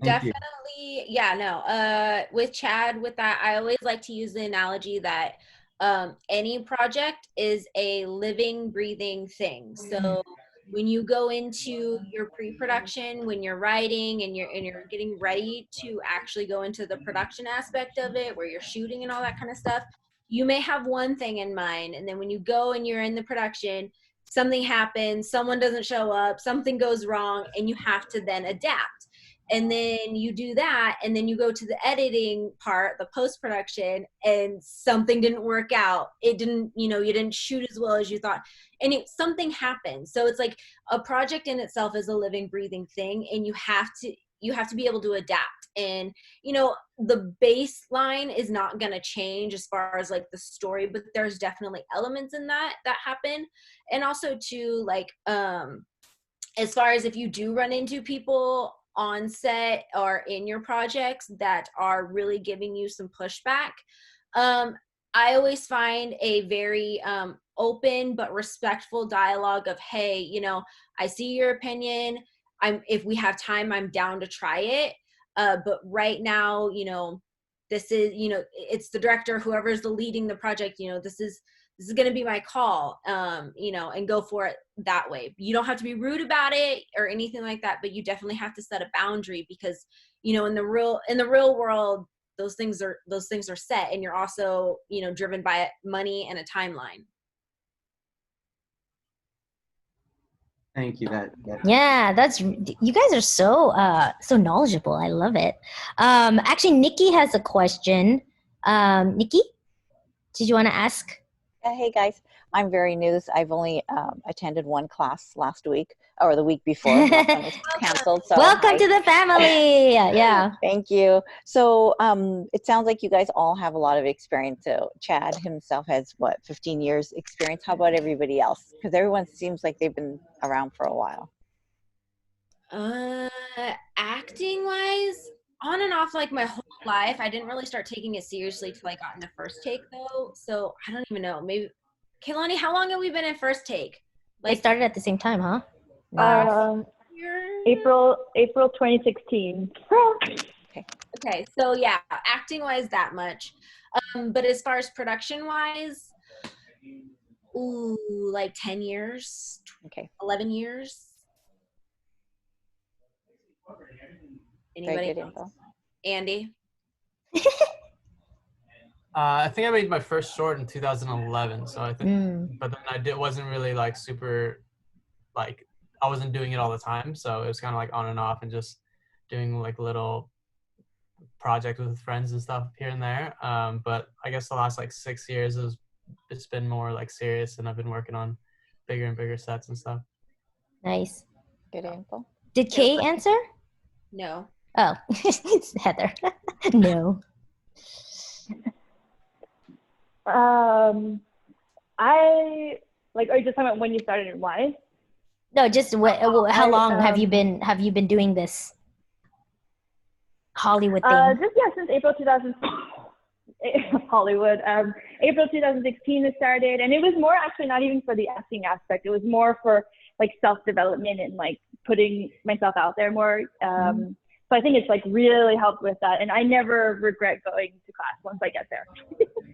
Definitely. Yeah, no, with Chad, with that, I always like to use the analogy that any project is a living, breathing thing. So when you go into your pre-production, when you're writing and you're getting ready to actually go into the production aspect of it, where you're shooting and all that kind of stuff, you may have one thing in mind, and then when you go and you're in the production, something happens, someone doesn't show up, something goes wrong, and you have to then adapt. And then you do that, and then you go to the editing part, the post-production, and something didn't work out. It didn't, you didn't shoot as well as you thought, and something happened. So it's like a project in itself is a living, breathing thing, and you have to be able to adapt. And the baseline is not going to change as far as like the story, but there's definitely elements in that happen. And also too, like as far as if you do run into people on set or in your projects that are really giving you some pushback, I always find a very open but respectful dialogue of, hey, I see your opinion. If we have time, I'm down to try it. But right now, this is, it's the director, whoever's leading the project, this is going to be my call, and go for it that way. You don't have to be rude about it or anything like that, but you definitely have to set a boundary, because, in the real world, those things are set, and you're also, driven by money and a timeline. Thank you. Yeah, you guys are so knowledgeable. I love it. Actually, Nikki has a question. Nikki, did you want to ask? Hey guys, I'm very new. I've only attended one class last week or the week before. Last one was canceled. So welcome to the family. Yeah. Thank you. So it sounds like you guys all have a lot of experience. So Chad himself has 15 years experience. How about everybody else? Because everyone seems like they've been around for a while. Acting wise, on and off like my whole life. I didn't really start taking it seriously till I got into First Take though. So I don't even know. Maybe Kaylani, how long have we been in First Take? They started at the same time, huh? April 2016. Okay, so yeah, acting wise that much. But as far as production wise, like 10 years. Okay. 11 years. Anybody? Very good info. Andy? I think I made my first short in 2011. So I think, but then wasn't really like super, like I wasn't doing it all the time. So it was kind of like on and off, and just doing like little projects with friends and stuff here and there. But I guess the last like 6 years it's been more like serious, and I've been working on bigger and bigger sets and stuff. Nice. Good info. Did Kay answer? No. Oh, it's Heather. No. Are you just talking about when you started and why? No, just how long have you been doing this Hollywood thing? Since April 2000. Hollywood. April 2016 it started, and it was more actually not even for the acting aspect. It was more for like self-development and like putting myself out there more. So I think it's like really helped with that, and I never regret going to class once I get there.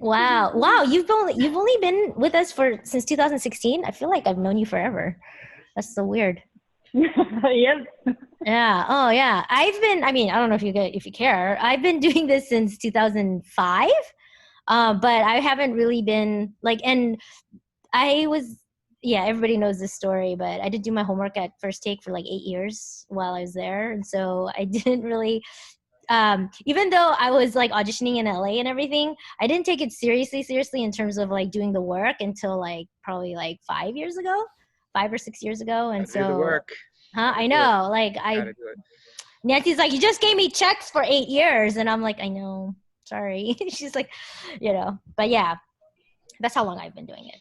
Wow! You've only been with us since 2016. I feel like I've known you forever. That's so weird. Yes. Yeah. Oh, yeah. I don't know if you care. I've been doing this since 2005, but I haven't really been like. And I was. Yeah, everybody knows this story, but I did do my homework at First Take for like 8 years while I was there. And so I didn't really, even though I was like auditioning in LA and everything, I didn't take it seriously in terms of like doing the work until like probably like 5 or 6 years ago. And so, do the work. Huh? I know. Like Nancy's like, you just gave me checks for 8 years. And I'm like, I know, sorry. She's like, but yeah, that's how long I've been doing it.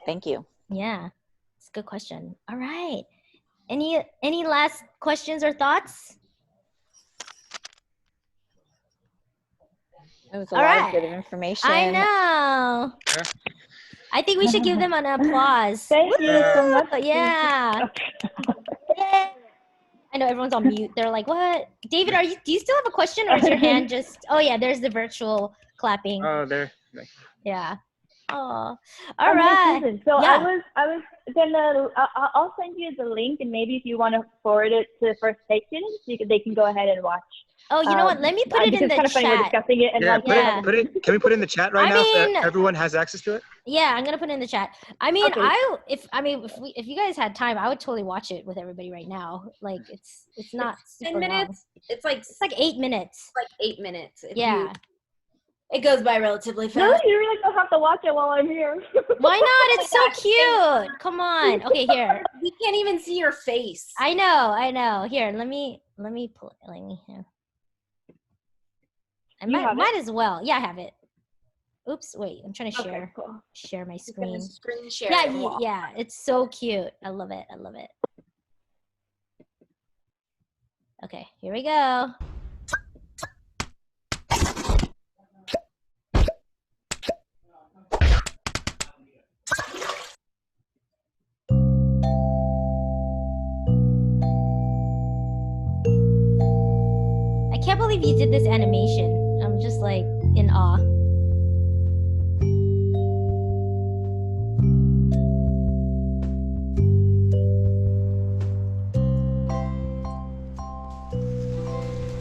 Thank you. Yeah, it's a good question. All right. Any last questions or thoughts? It was a lot of good information. I know. Yeah. I think we should give them an applause. Thank you so much. Yeah. Yay. I know everyone's on mute. They're like, what? David, do you still have a question, or is your hand just... Oh, yeah, there's the virtual clapping. Oh, there. Yeah. Oh, all Okay, right. Susan. So Yeah. I was gonna, I'll send you the link, and maybe if you want to forward it to First Take students, they can go ahead and watch. Oh, you know what? Let me put it Because in the it's kind of funny we're chat. discussing it and Yeah, like, Yeah. put it. Can we put it in the chat right I now mean- so everyone has access to it? Yeah, I'm gonna put it in the chat. I mean, Okay. if you guys had time, I would totally watch it with everybody right now. Like it's not super 10 minutes. long. It's like It's like 8 minutes. 8 minutes. If Yeah. it goes by relatively no, fast. you really don't have to watch it while I'm here. Why not? It's so gosh, thank cute. Come on. Okay, here. We can't even see your face. I know. Here, let me pull it. Let me here. I You have might as well. Yeah, I have it. Oops, wait. I'm trying to Okay, share cool. share my Just gonna screen. screen share. Yeah, it. yeah. It's so cute. I love it. Okay, here we go. I can't believe you did this animation. I'm just like in awe.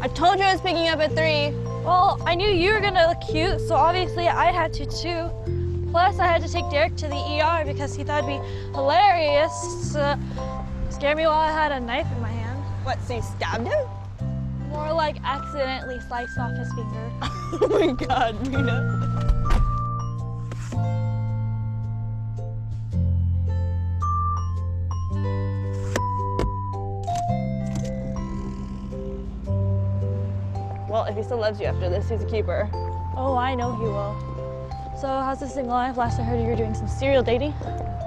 I told you I was picking up at 3. Well, I knew you were gonna look cute, so obviously I had to too. Plus, I had to take Derek to the ER because he thought it'd be hilarious. Scare me while I had a knife in my hand. What, so you stabbed him? More like accidentally sliced off his finger. Oh my God, Mina. Well, if he still loves you after this, he's a keeper. Oh, I know he will. So, how's this single life? Last I heard you were doing some serial dating.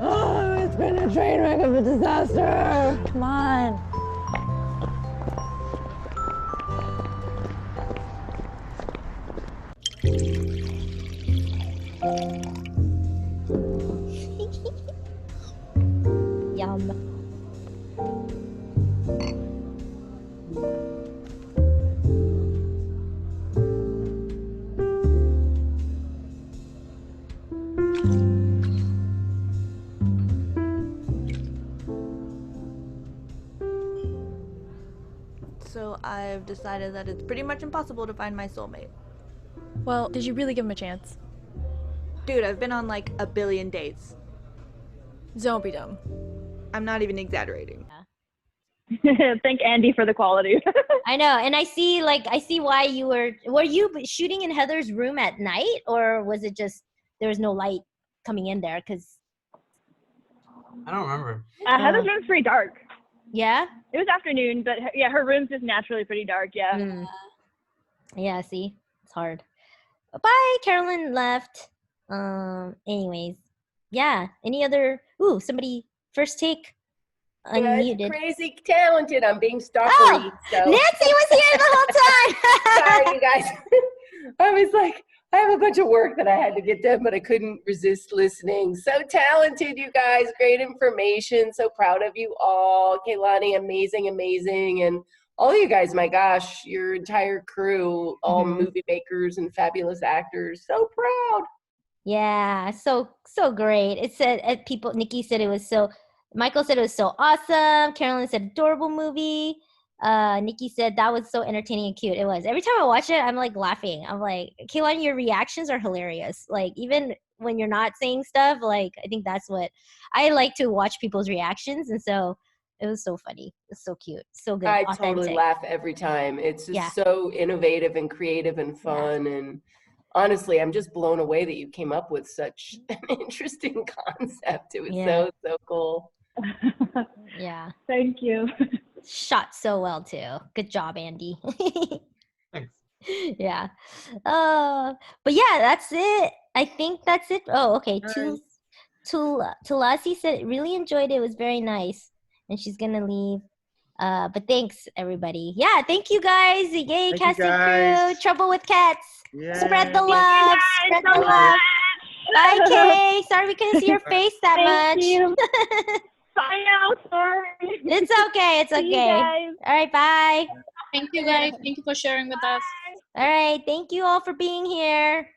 Oh, it's been a train wreck of a disaster. Come on. Yum. So I've decided that it's pretty much impossible to find my soulmate. Well, did you really give him a chance? Dude, I've been on like a billion dates. Don't be dumb. I'm not even exaggerating. Thank Andy for the quality. I know, and I see why you were you shooting in Heather's room at night, or was it just there was no light coming in there? Because I don't remember. Heather's room's pretty dark. Yeah, it was afternoon, but yeah, her room's just naturally pretty dark. Yeah. Yeah, see, it's hard. Bye, Carolyn left. Anyways, yeah. Any other? Ooh, somebody first take. Unmuted. Crazy talented. I'm being stalkery. Oh, So. Nancy was here the whole time. Sorry, you guys. I was like, I have a bunch of work that I had to get done, but I couldn't resist listening. So talented, you guys. Great information. So proud of you all. Kaylani, amazing, amazing. And all you guys, my gosh, your entire crew, all movie makers and fabulous actors. So proud. Yeah, so great. It said people. Nikki said it was so. Michael said it was so awesome. Carolyn said adorable movie. Nikki said that was so entertaining and cute. It was. Every time I watch it, I'm like laughing. I'm like, Kaylani, your reactions are hilarious. Like even when you're not saying stuff, like I think that's what I like to watch people's reactions. And so it was so funny. It's so cute. So good. I authentic. totally laugh every time. It's just so innovative and creative and fun. And honestly, I'm just blown away that you came up with such an interesting concept. It was so cool. Yeah. Thank you. Shot so well too. Good job, Andy. Thanks. Yeah. But yeah, that's it. I think that's it. Oh, okay. Tulasi said really enjoyed it. It was very nice. And she's gonna leave. But thanks everybody. Yeah, thank you guys. Yay, cast and crew. Trouble with Cats. Yeah. Spread the love. Spread the love. Bye, Kay. Sorry we couldn't see your face that much. You. Bye now, sorry. It's okay. It's okay. See you guys. All right, bye. Thank you guys. Thank you for sharing with us. All right. Thank you all for being here.